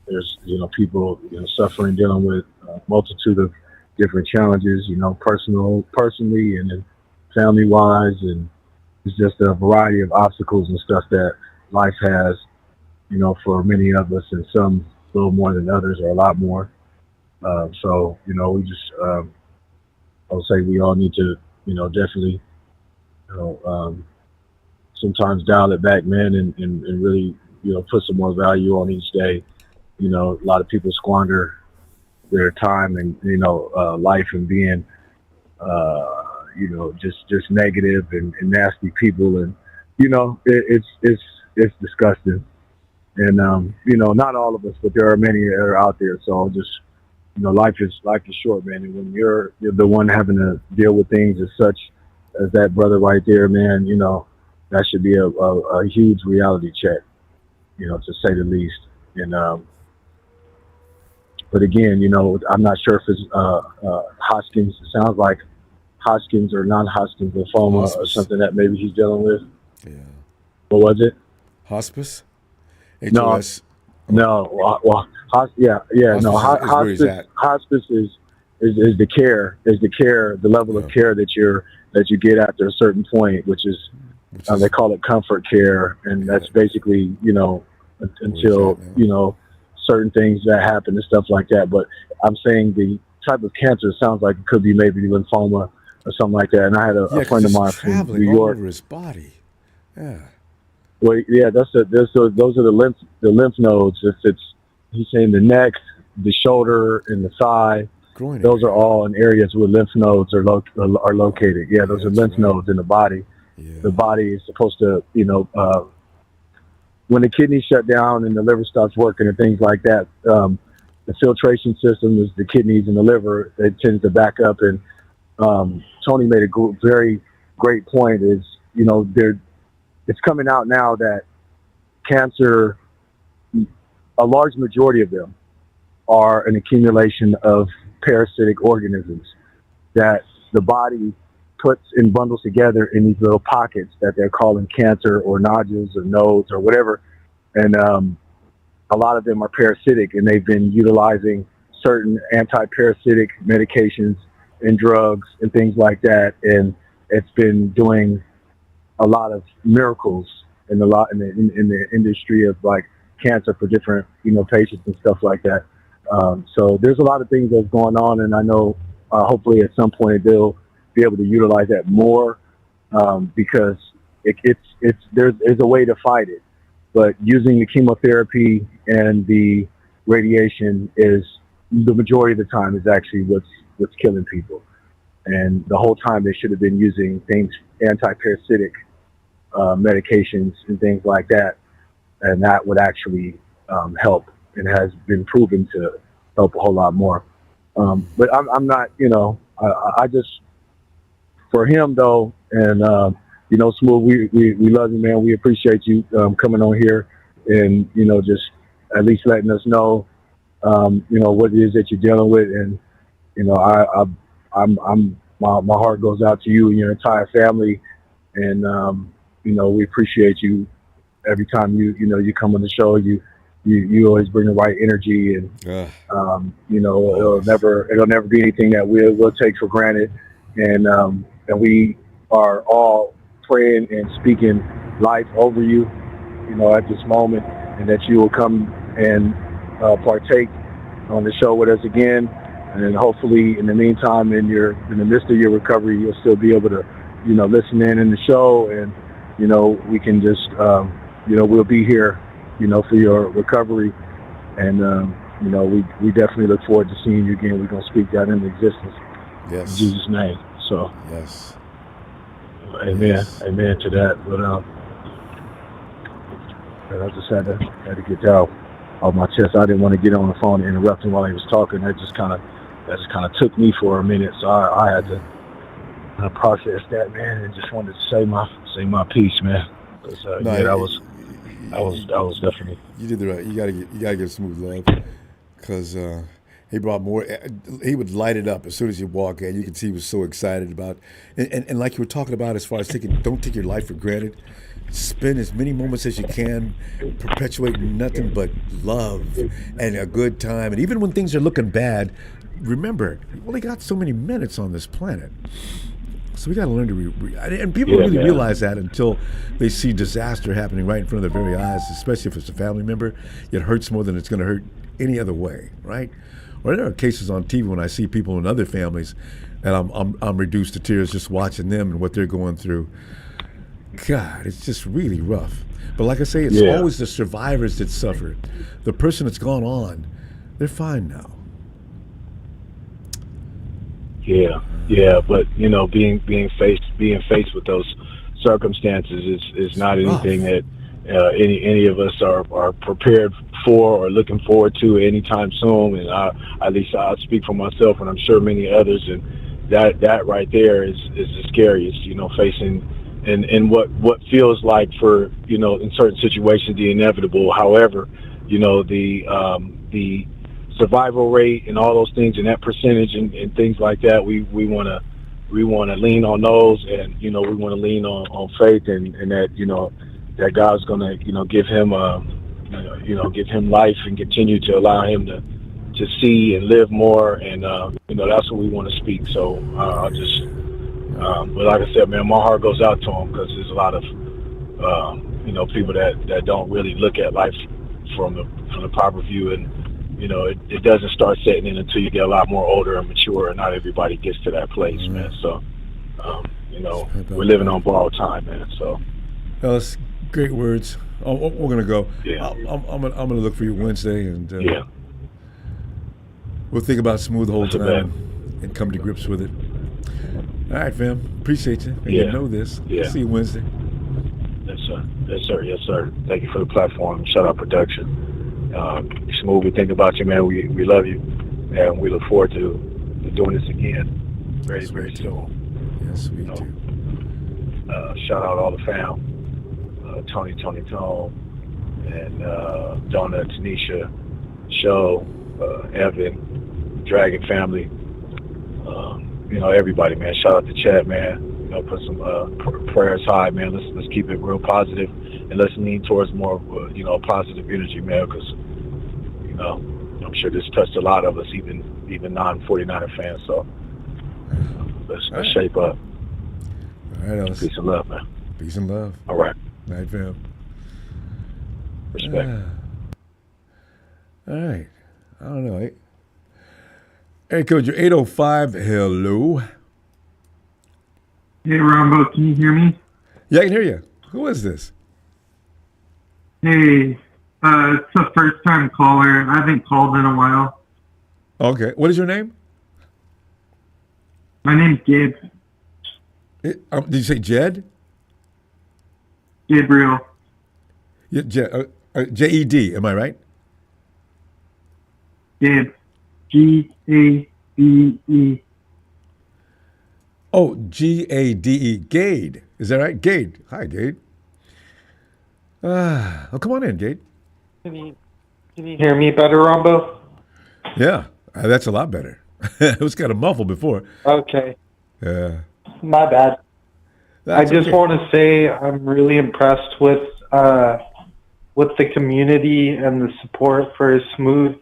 there's, people, suffering, dealing with a multitude of different challenges, personally and then family-wise. And it's just a variety of obstacles and stuff that life has, for many of us, and some a little more than others, or a lot more. So, we just, I would say we all need to, definitely, sometimes dial it back, man, and really, put some more value on each day. A lot of people squander their time and, life and being, just negative and nasty people. And, it's disgusting. And, not all of us, but there are many that are out there. So just, life is short, man. And when you're the one having to deal with things as such as that brother right there, man, that should be a huge reality check, to say the least. And, but again, I'm not sure if it's Hodgkin's. It sounds like Hodgkin's or non-Hodgkin's lymphoma or something that maybe he's dealing with. Yeah. What was it? Hospice? HOS? No. Well, hospice is the care, the level of care that you get after a certain point, which is they call it comfort care, and that's basically until certain things that happen and stuff like that. But I'm saying the type of cancer sounds like it could be maybe lymphoma or something like that. And I had a friend of mine from New York. All over his body. Yeah. Well, yeah, those are the lymph nodes. If he's saying the neck, the shoulder, and the thigh, groin those are all in areas where lymph nodes are located. Yeah, those are lymph nodes in the body. Yeah. The body is supposed to, when the kidneys shut down and the liver stops working and things like that, the filtration system is the kidneys and the liver. It tends to back up. And Tony made a very great point. Is it's coming out now that cancer, a large majority of them, are an accumulation of parasitic organisms that the body puts and bundles together in these little pockets that they're calling cancer or nodules or nodes or whatever. And a lot of them are parasitic, and they've been utilizing certain anti-parasitic medications and drugs and things like that. And it's been doing a lot of miracles in the industry of like cancer for different, patients and stuff like that. So there's a lot of things that's going on, and I know hopefully at some point they'll be able to utilize that more because there's a way to fight it, but using the chemotherapy and the radiation is the majority of the time is actually what's killing people. And the whole time they should have been using things, anti-parasitic medications and things like that. And that would actually help, and has been proven to help a whole lot more. But I'm not, I just, for him though, and Smooth, we love you, man. We appreciate you coming on here, and just at least letting us know, what it is that you're dealing with, and my heart goes out to you and your entire family, and we appreciate you every time you come on the show. You always bring the right energy, and it'll never be anything that we'll take for granted, and we are all praying and speaking life over you, at this moment, and that you will come and partake on the show with us again, and hopefully in the meantime, in the midst of your recovery, you'll still be able to listen in the show, and we can just we'll be here for your recovery, and we definitely look forward to seeing you again. We're going to speak that into existence. Yes. In Jesus' name. So. Yes. Amen. Yes. Amen to that. But I just had to get that off my chest. I didn't want to get on the phone and interrupt him while he was talking. That just kind of took me for a minute. So I had to process that, man, and just wanted to say my piece, man. That was definitely. You did the right. You gotta give Smooth love, because he brought more. He would light it up as soon as you walk in. You could see he was so excited about, and like you were talking about, as far as don't take your life for granted. Spend as many moments as you can, perpetuate nothing but love and a good time. And even when things are looking bad, remember, you only got so many minutes on this planet. So we got to learn to and people don't really realize that until they see disaster happening right in front of their very eyes, especially if it's a family member. It hurts more than it's going to hurt any other way, right? Or there are cases on TV when I see people in other families, and I'm reduced to tears just watching them and what they're going through. God, it's just really rough. But like I say, it's always the survivors that suffer. The person that's gone on, they're fine now. Yeah, but being faced with those circumstances is not anything that any of us are prepared for or looking forward to anytime soon. And at least I'll speak for myself, and I'm sure many others. And that right there is the scariest. Facing and what feels like for in certain situations the inevitable. However, the survival rate and all those things and that percentage and things like that, we want to lean on those, and we want to lean on faith, and that that God's going to give him give him life and continue to allow him to see and live more, and that's what we want to speak. So I'll just but like I said, man, my heart goes out to him, because there's a lot of people that don't really look at life from the proper view, and it doesn't start setting in until you get a lot more older and mature, and not everybody gets to that place, man. So, we're living on borrowed time, man. So, that's great words. We're gonna go. Yeah. I'm gonna look for you Wednesday, and we'll think about Smooth the whole time and come to grips with it. All right, fam. Appreciate you. And you know this. Yeah. See you Wednesday. Yes, sir. Yes, sir. Yes, sir. Thank you for the platform. Shout out production. Smooth, we think about you, man. We love you, and we look forward to doing this again very, very soon. Yes, we do. Shout out all the fam. Tony, Tone, and Donna, Tanisha, Show, Evan, Dragon family. Everybody, man. Shout out to Chad, man. Put some prayers high, man. Let's keep it real positive, and let's lean towards more, positive energy, man. Because, I'm sure this touched a lot of us, even non-49er fans. So let's shape up. All right, Ellis. Peace and love, man. Peace and love. All right. Night, fam. Respect. All right. I don't know. Hey, Coach, you're 805. Hello. Hey, Ronbo, can you hear me? Yeah, I can hear you. Who is this? Hey, it's a first-time caller. I haven't called in a while. Okay. What is your name? My name's Gabe. Did you say Jed? Gabriel. Yeah, J-E-D, am I right? Gabe. G-A-B-E. Oh, G-A-D-E, Gade. Is that right? Gade. Hi, Gade. Come on in, Gade. Can you hear me better, Ronbo? Yeah, that's a lot better. It was kind of muffled before. Okay. Yeah. My bad. That's I just okay. want to say I'm really impressed with the community and the support for Smooth.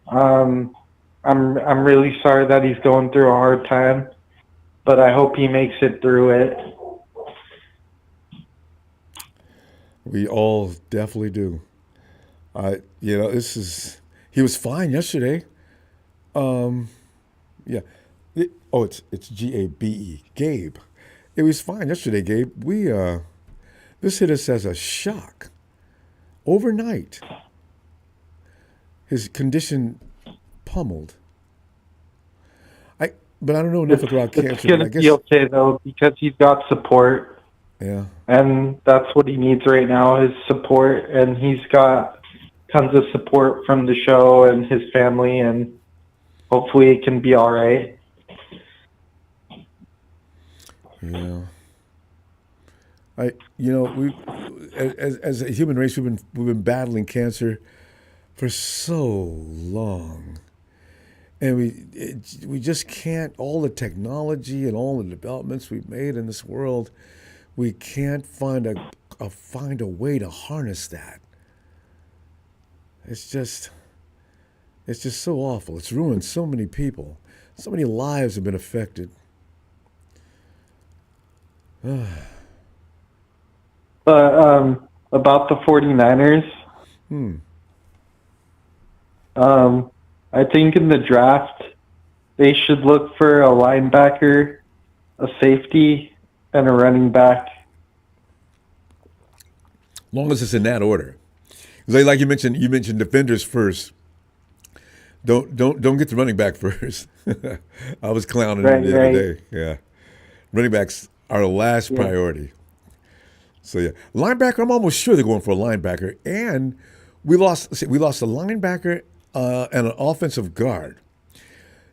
I'm really sorry that he's going through a hard time, but I hope he makes it through it. We all definitely do. He was fine yesterday. Yeah. It's G-A-B-E, Gabe. It was fine yesterday, Gabe. This hit us as a shock. Overnight, his condition pummeled. But I don't know enough about cancer. It's going to be okay, though, because he's got support. Yeah. And that's what he needs right now is support. And he's got tons of support from the show and his family. And hopefully it can be all right. Yeah. We as a human race, we've been battling cancer for so long. And we just can't, all the technology and all the developments we've made in this world, we can't find a way to harness that. It's just so awful. It's ruined so many people. So many lives have been affected. But about the 49ers, I think in the draft, they should look for a linebacker, a safety, and a running back. Long as it's in that order. Like you mentioned defenders first. Don't get the running back first. I was clowning him the other day. Yeah. Running backs are the last priority. So yeah. Linebacker, I'm almost sure they're going for a linebacker. And we lost a linebacker and an offensive guard.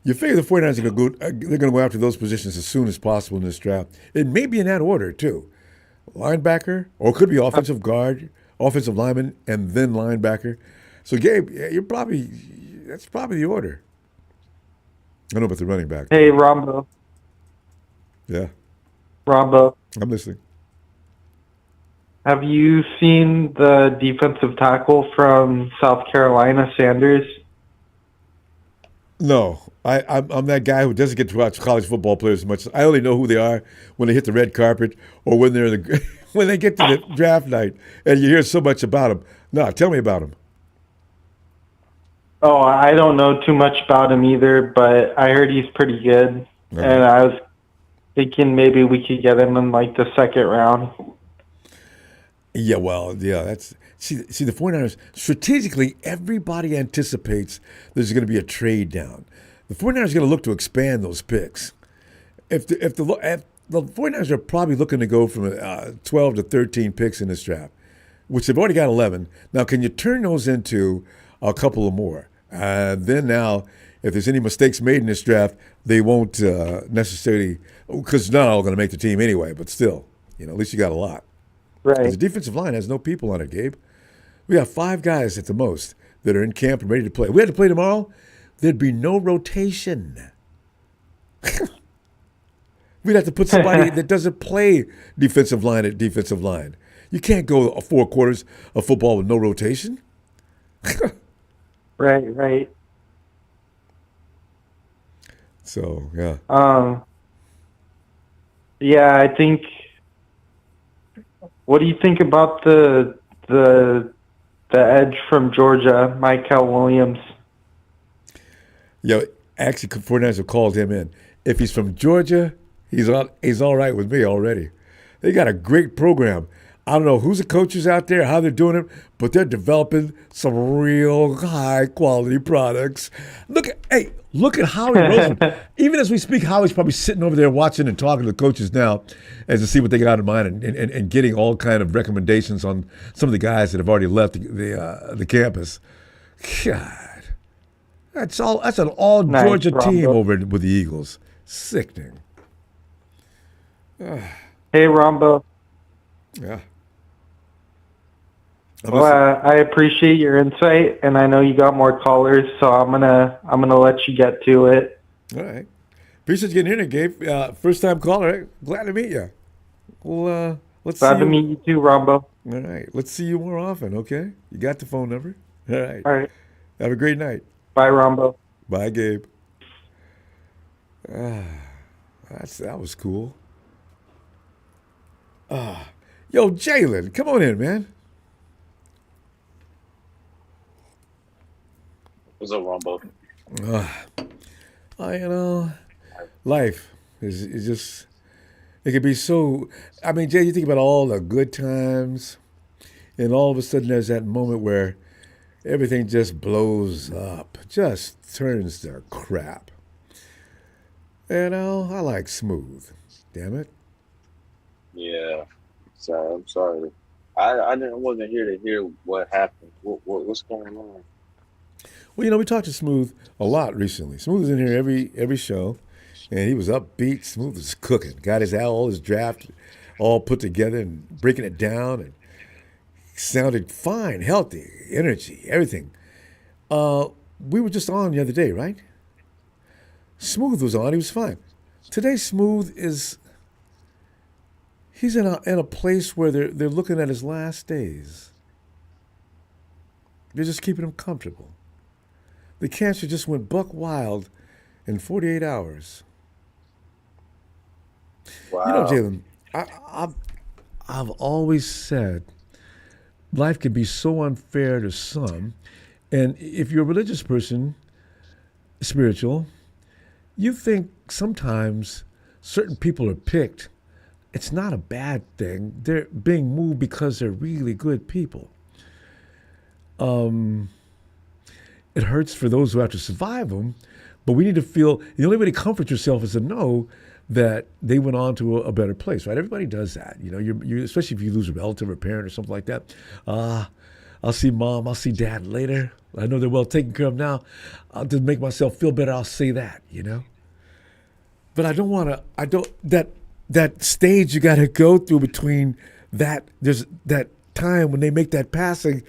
You figure the 49ers are going to go after those positions as soon as possible in this draft. It may be in that order, too. Linebacker, or it could be offensive guard, offensive lineman, and then linebacker. So, Gabe, that's probably the order. I don't know about the running back. Hey, Ronbo. Yeah. Ronbo. I'm listening. Have you seen the defensive tackle from South Carolina, Sanders? No. I'm that guy who doesn't get to watch college football players as much. I only know who they are when they hit the red carpet or when they're when they get to the draft night and you hear so much about them. No, tell me about them. Oh, I don't know too much about him either, but I heard he's pretty good. Okay. And I was thinking maybe we could get him in like the second round. Yeah, well, yeah, that's see the 49ers strategically. Everybody anticipates there's going to be a trade down. The 49ers are going to look to expand those picks. If the 49ers are probably looking to go from 12 to 13 picks in this draft, which they've already got 11. Now, can you turn those into a couple of more? Then now, if there's any mistakes made in this draft, they won't necessarily, because not all going to make the team anyway. But still, at least you got a lot. Right. The defensive line has no people on it, Gabe. We got 5 guys at the most that are in camp and ready to play. If we had to play tomorrow, there'd be no rotation. We'd have to put somebody that doesn't play defensive line at defensive line. You can't go 4 quarters of football with no rotation. Right. So, yeah. Yeah, I think. What do you think about the edge from Georgia, Michael Williams? Actually, 49ers have called him in. If he's from Georgia, he's all right with me already. They got a great program. I don't know who's the coaches out there, how they're doing it, but they're developing some real high quality products. Look at Howie Roseman. Even as we speak, Howie's probably sitting over there watching and talking to the coaches now as to see what they got in mind and getting all kind of recommendations on some of the guys that have already left the campus. God, that's an all Nice, Georgia team Ronbo. over with the Eagles. Sickening. Hey, Ronbo. Yeah. Well, I appreciate your insight, and I know you got more callers, so I'm gonna let you get to it. All right. Appreciate you getting in here, Gabe. First time caller. Glad to meet you. Well, let's Glad see to meet you too, Ronbo. All right. Let's see you more often, okay? You got the phone number? All right. All right. Have a great night. Bye, Ronbo. Bye, Gabe. That was cool. Yo, Jalen, come on in, man. What's up, Ronbo? Life is just, it could be so, I mean, Jay, you think about all the good times, and all of a sudden there's that moment where everything just blows up, just turns to crap. I like smooth, damn it. Yeah. So I'm sorry. I wasn't here to hear what happened. What's going on? Well, we talked to Smooth a lot recently. Smooth was in here every show, and he was upbeat. Smooth was cooking. Got all his draft all put together and breaking it down, and sounded fine, healthy, energy, everything. We were just on the other day, right? Smooth was on. He was fine. Today, Smooth he's in a place where they're looking at his last days. They're just keeping him comfortable. The cancer just went buck wild in 48 hours. Wow. Jalen, I've always said life can be so unfair to some. And if you're a religious person, spiritual, you think sometimes certain people are picked. It's not a bad thing. They're being moved because they're really good people. It hurts for those who have to survive them, but we need to feel the only way to comfort yourself is to know that they went on to a better place, right? Everybody does that. You especially if you lose a relative or parent or something like that. I'll see mom, I'll see dad later. I know they're well taken care of now. I'll just make myself feel better. I'll say that, But that stage you got to go through between there's that time when they make that passing.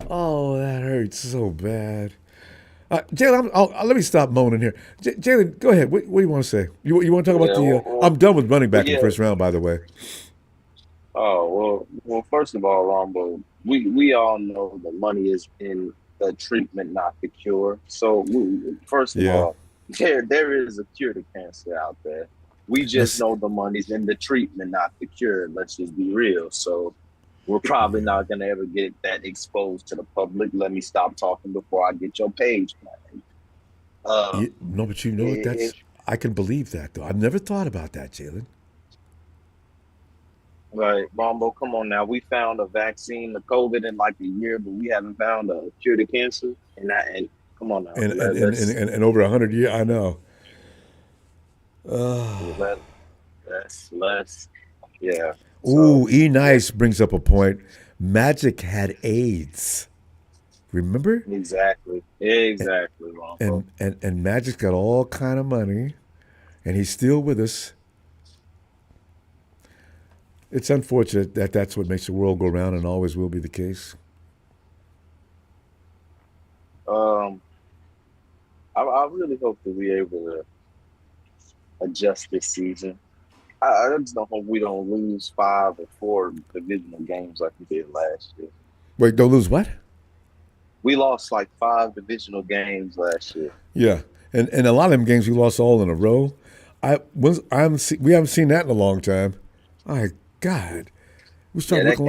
Oh, that hurts so bad. Jalen, let me stop moaning here. Jalen, go ahead. What do you want to say? You want to talk about I'm done with running back in the first round, by the way. Oh, well, first of all, Ronbo, we all know the money is in the treatment, not the cure. So, first of all, there is a cure to cancer out there. We just know the money's in the treatment, not the cure. Let's just be real. So we're probably not going to ever get that exposed to the public. Let me stop talking before I get your page. No, but what? I can believe that, though. I've never thought about that, Jalen. Right, Ronbo, come on now. We found a vaccine to COVID in like a year, but we haven't found a cure to cancer. And come on now. And over 100 years, I know. Yeah. Ooh, E. Nice brings up a point. Magic had AIDS. Remember? Exactly, Ronbo. And Magic's got all kind of money, and he's still with us. It's unfortunate that that's what makes the world go round and always will be the case. I really hope that we're able to adjust this season. I just don't hope we don't lose 5 or 4 divisional games like we did last year. Wait, don't lose what? We lost like 5 divisional games last year. Yeah, and a lot of them games we lost all in a row. We haven't seen that in a long time. My God, we started looking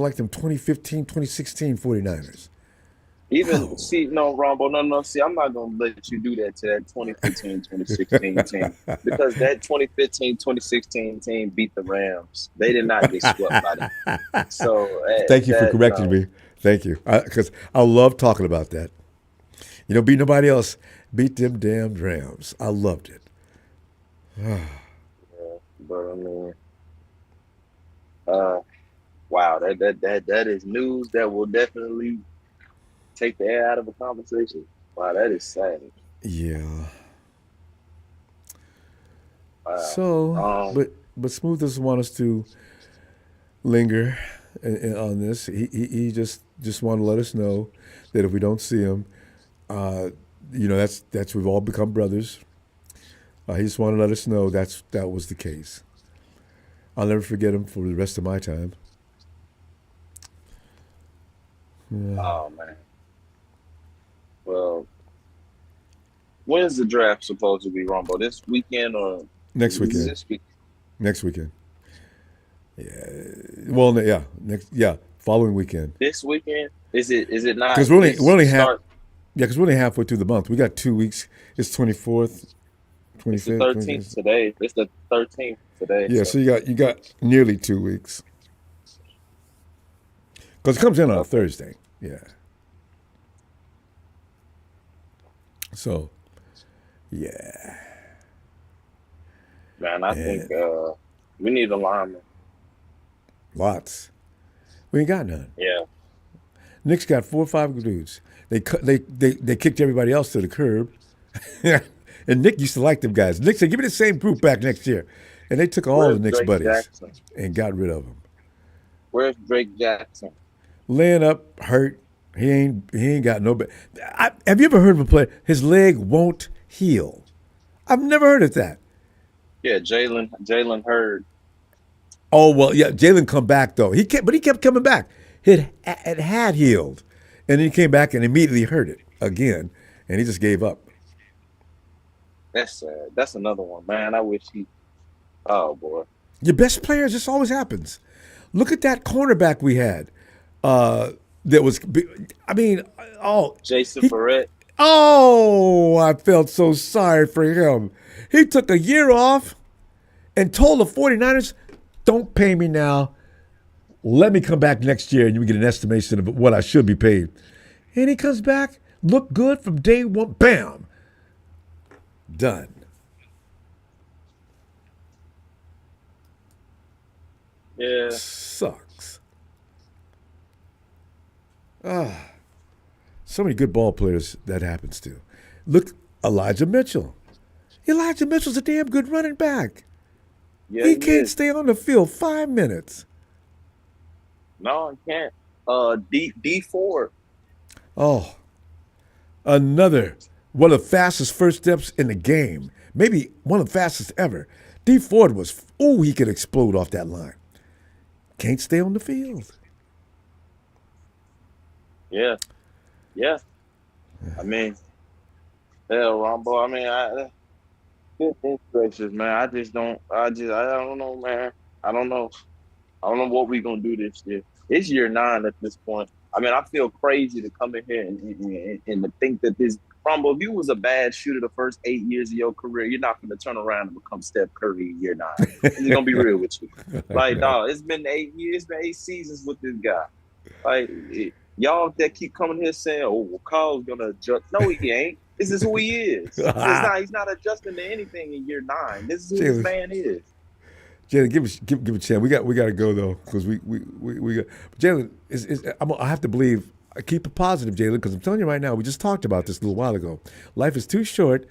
like them 2015, 2016 49ers. Even see, no, Ronbo, no. See, I'm not gonna let you do that to that 2015, 2016 team because that 2015, 2016 team beat the Rams. They did not get swept by them. So Thank you for that correcting me. Thank you. Because I love talking about that. You know, beat nobody else. Beat them damn Rams. I loved it. yeah, but I mean, wow, that is news that will definitely take the air out of the conversation. Wow, that is sad. Yeah. Wow. So, but Smooth doesn't want us to linger on this. He just wanted to let us know that if we don't see him, that's we've all become brothers. He just wanted to let us know that was the case. I'll never forget him for the rest of my time. Oh man. Well, when's the draft supposed to be, Ronbo? This weekend or next weekend? This week? Next weekend. Yeah. Well, yeah. Following weekend. This weekend? Is it not? Because we're only halfway through the month. We got 2 weeks. It's 24th, 25th. It's the 13th today. It's the 13th today. Yeah. So you got nearly 2 weeks. Because it comes in on a Thursday. Yeah. So, yeah. Man, I think we need a lineman. Lots. We ain't got none. Yeah. Nick's got 4 or 5 dudes. They kicked everybody else to the curb. And Nick used to like them guys. Nick said, give me the same group back next year. And they took all of Nick's Drake buddies Jackson? And got rid of them. Where's Drake Jackson? Laying up, hurt. He ain't got no. Have you ever heard of a player? His leg won't heal. I've never heard of that. Yeah, Jalen Hurd. Oh well, yeah. Jalen come back though. He kept coming back. It had healed, and then he came back and immediately hurt it again, and he just gave up. That's sad. That's another one, man. I wish he. Oh boy. Your best players. This always happens. Look at that cornerback we had. That was. I mean, Jason Verrett. Oh, I felt so sorry for him. He took a year off and told the 49ers, don't pay me now. Let me come back next year and you get an estimation of what I should be paid. And he comes back, look good from day one. Bam. Done. Yeah. Sucks. So many good ball players that happens to. Look, Elijah Mitchell. Elijah Mitchell's a damn good running back. Yeah, he can't stay on the field 5 minutes. No, I can't. D Ford. Oh, another one of the fastest first steps in the game. Maybe one of the fastest ever. D Ford was, he could explode off that line. Can't stay on the field. Yeah. Yeah. I mean, hell, Ronbo. I mean, goodness gracious, man. I don't know, man. I don't know what we're gonna do this year. It's year 9 at this point. I mean, I feel crazy to come in here and to think that this Ronbo, if you was a bad shooter the first 8 years of your career, you're not gonna turn around and become Steph Curry in year 9. I'm just gonna be real with you. Like, dog, it's been 8 years, it's been 8 seasons with this guy. Like, y'all that keep coming here saying, "Oh, well, Kyle's gonna adjust." No, he ain't. This is who he is. He's not adjusting to anything in year 9. This is who this man is. Jalen, give a chance. We got to go though because we got. Jalen, I have to believe. Keep it positive, Jalen, because I'm telling you right now. We just talked about this a little while ago. Life is too short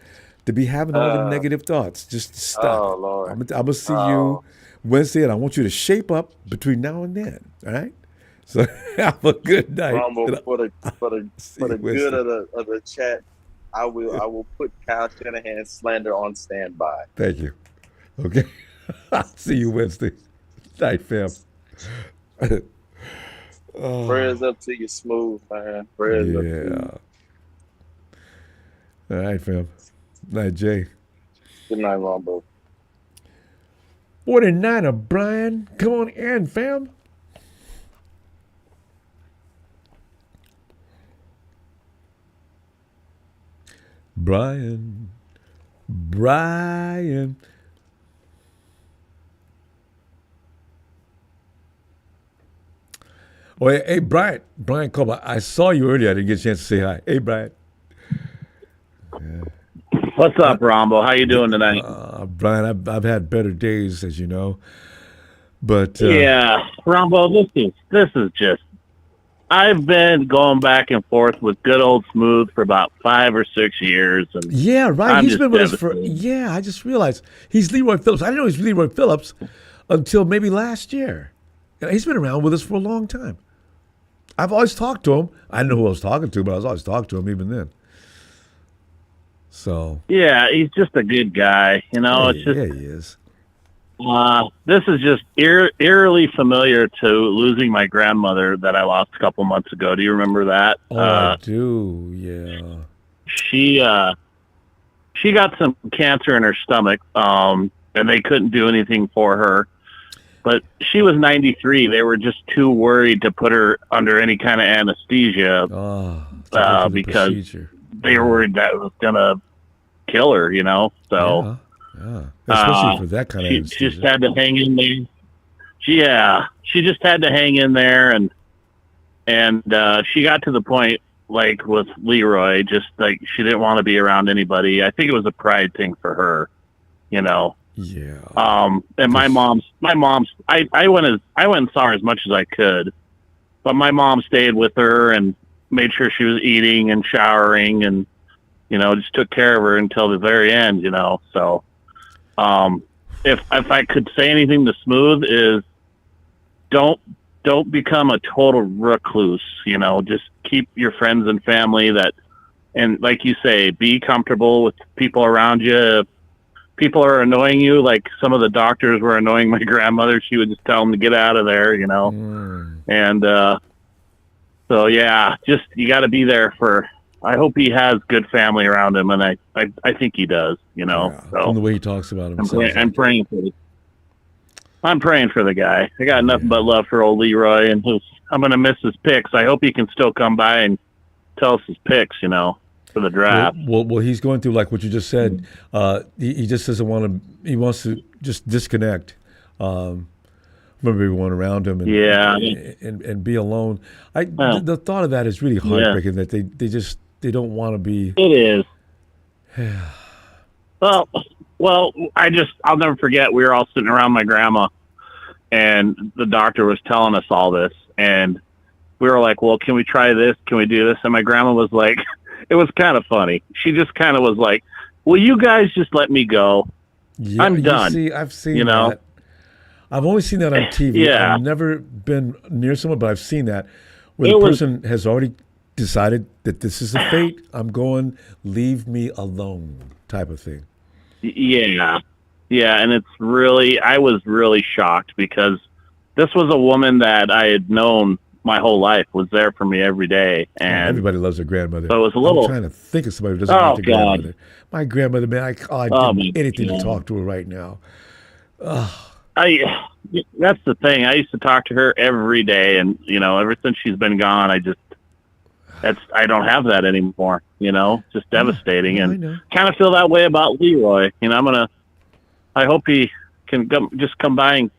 to be having all the negative thoughts. Just stop. Oh Lord. I'm gonna see you Wednesday, and I want you to shape up between now and then. All right. So have a good night. Ronbo, for the good of the chat, I will put Kyle Shanahan slander on standby. Thank you. Okay. I'll see you Wednesday. Night, fam. Prayers up to you, Smooth, man. Prayers up to you. All right, fam. Night, Jay. Good night, Ronbo. 49er, Brian. Come on in, fam. Brian. Oh, hey, Brian. Brian Cobb. I saw you earlier. I didn't get a chance to say hi. Hey, Brian. What's up, Ronbo? How you doing tonight? Brian, I've had better days, as you know. But yeah, Ronbo, this is just. I've been going back and forth with good old Smooth for about 5 or 6 years, and yeah, right. I'm He's just been with us for devastated. I just realized he's Leroy Phillips. I didn't know he's Leroy Phillips until maybe last year. He's been around with us for a long time. I've always talked to him. I didn't know who I was talking to, but I was always talking to him even then. So Yeah, he's just a good guy. You know, it's just yeah, he is. this is just eerily familiar to losing my grandmother that I lost a couple months ago. Do you remember that? Oh, I do. Yeah. She got some cancer in her stomach, and they couldn't do anything for her. But she was 93. They were just too worried to put her under any kind of anesthesia because procedure. they were worried that it was gonna kill her. You know, so. Yeah. Especially for that kind of she anesthesia. just had to hang in there. Yeah, she just had to hang in there, and she got to the point, like with Leroy, just like she didn't want to be around anybody. I think it was a pride thing for her, you know. Yeah. And my mom's. I went and saw her as much as I could, but my mom stayed with her and made sure she was eating and showering, and just took care of her until the very end, So. If I could say anything to Smooth is don't become a total recluse, just keep your friends and family and like you say, be comfortable with people around you. If people are annoying you, like some of the doctors were annoying my grandmother, she would just tell them to get out of there, and, so yeah, just, you got to be there I hope he has good family around him, and I think he does, Yeah, So from the way he talks about him. I'm praying for the guy. I got nothing but love for old Leroy, and I'm going to miss his picks. I hope he can still come by and tell us his picks, for the draft. Well, he's going through, like what you just said. He just doesn't want to. He wants to just disconnect from everyone around him and be alone. The thought of that is really heartbreaking. That they don't want to be. It is. Well, I'll never forget. We were all sitting around my grandma, and the doctor was telling us all this, and we were like, "Well, can we try this? Can we do this?" And my grandma was like, it was kind of funny. She just kind of was like, "Will you guys just let me go? Yeah, I'm done." See, I've seen that. I've only seen that on TV. Yeah. I've never been near someone, but I've seen that where the person has already decided that this is the fate. I'm going, leave me alone type of thing. Yeah. And I was really shocked because this was a woman that I had known my whole life, was there for me every day. And everybody loves their grandmother. So it was a little. I'm trying to think of somebody who doesn't like their grandmother. My grandmother, man, I'd give anything to talk to her right now. That's the thing. I used to talk to her every day, and ever since she's been gone, I don't have that anymore. Just devastating, and kind of feel that way about Leroy. I hope he can just come by and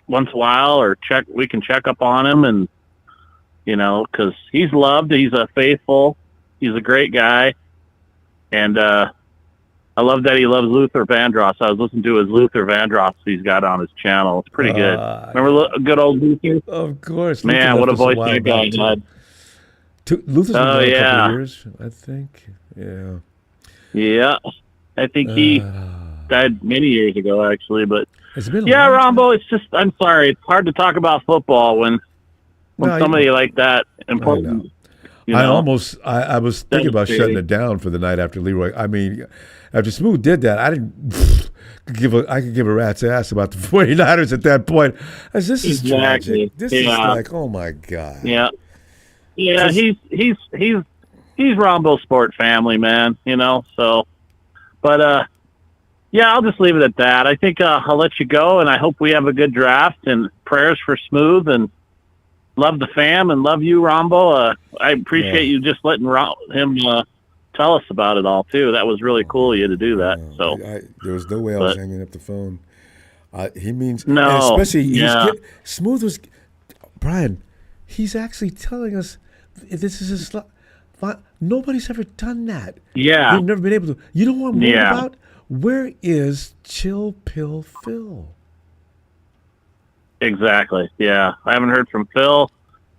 once in a while, or we can check up on him, and because he's loved, he's faithful, he's a great guy, and I love that he loves Luther Vandross. I was listening to his Luther Vandross he's got on his channel. It's pretty good. Remember good old Luther? Of course. Man, what a voice that guy had. Luther's been gone a couple of years, I think. Yeah. Yeah. I think he died many years ago, actually. But it's been Rombo, it's just, I'm sorry. It's hard to talk about football when somebody like that important. I was thinking about shutting it down for the night after Leroy. I mean, after Smooth did that, I could give a rat's ass about the 49ers at that point. This is tragic. This is like, oh my God. Yeah. Yeah, he's Rombo Sport family, man, so, but, I'll just leave it at that. I think, I'll let you go, and I hope we have a good draft, and prayers for Smooth, and love the fam, and love you, Rombo. I appreciate you just letting him, tell us about it all too. That was really cool of you to do that. So there was no way I was hanging up the phone. He means no, and especially yeah. Smooth was Brian. He's actually telling us this is nobody's ever done that. Yeah, they've never been able to. You know what I'm worried about? Where is Chill Pill Phil? Exactly. Yeah, I haven't heard from Phil.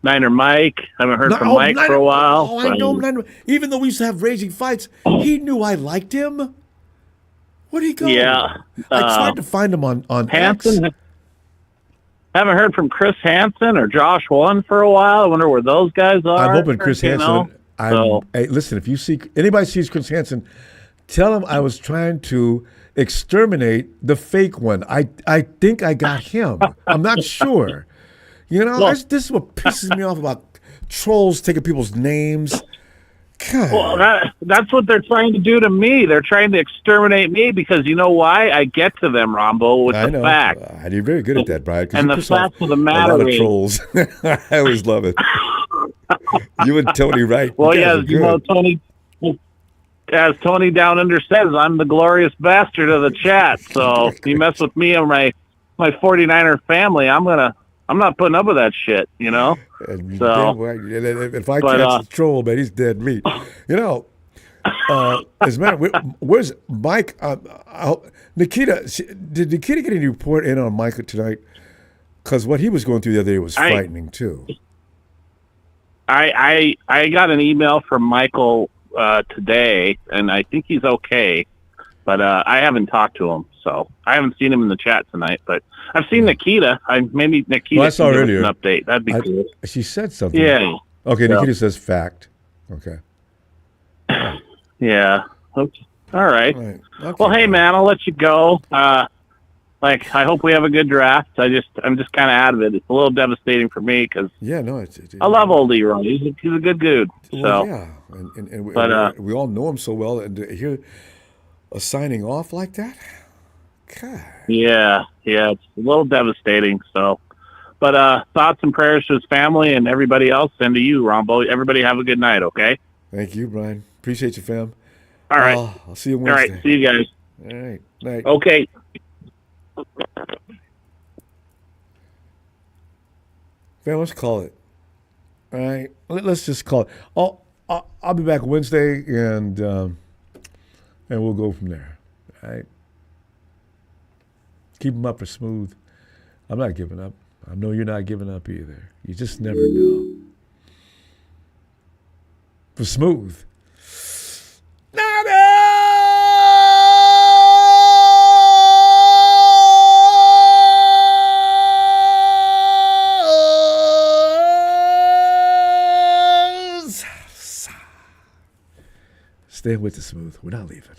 Niner Mike. I haven't heard from Mike for a while. Oh, I know Niner. Even though we used to have raging fights, he knew I liked him. Where'd he go? Yeah. I tried to find him on Hanson. X. Haven't heard from Chris Hansen or Josh One for a while. I wonder where those guys are. I'm hoping Chris Hansen. Hey, listen, if you see anybody sees Chris Hansen, tell him I was trying to exterminate the fake one. I think I got him. I'm not sure. You know, this is what pisses me off about trolls taking people's names. God. Well, that's what they're trying to do to me. They're trying to exterminate me because you know why? I get to them, Rombo, with the facts. You're very good at that, Brian. And the facts of the matter. A lot of trolls. I always love it. You and Tony, right? Well, yes, you know, Tony. As Tony Down Under says, I'm the glorious bastard of the chat. So if you mess with me and my 49er family, I'm not putting up with that shit, you know? So, if I catch the troll, man, he's dead meat. You know, as a matter, where's Mike? Nikita, did Nikita get any report in on Mike tonight? Because what he was going through the other day was frightening, too. I got an email from Michael today, and I think he's okay. But I haven't talked to him, so I haven't seen him in the chat tonight. But I've seen Nikita. Maybe Nikita I saw can give earlier. us an update. That'd be cool. She said something. Yeah. Okay, Nikita says fact. Okay. Yeah. Okay. All right. Okay. Well, hey, man, I'll let you go. I hope we have a good draft. I'm just kind of out of it. It's a little devastating for me because I love old Leroy. He's a good dude. So well, yeah, and we all know him so well, and to hear a signing off like that, God. Yeah, it's a little devastating. So, but thoughts and prayers to his family and everybody else, and to you, Rombo. Everybody have a good night. Okay. Thank you, Brian. Appreciate you, fam. All right. I'll see you Wednesday. All right. See you guys. All right. Night. Okay. Fam, let's call it. All right. Let's just call it. I'll be back Wednesday, and we'll go from there. All right. Keep them up for Smooth. I'm not giving up. I know you're not giving up either. You just never know. For Smooth. Stay with the Smooth. We're not leaving.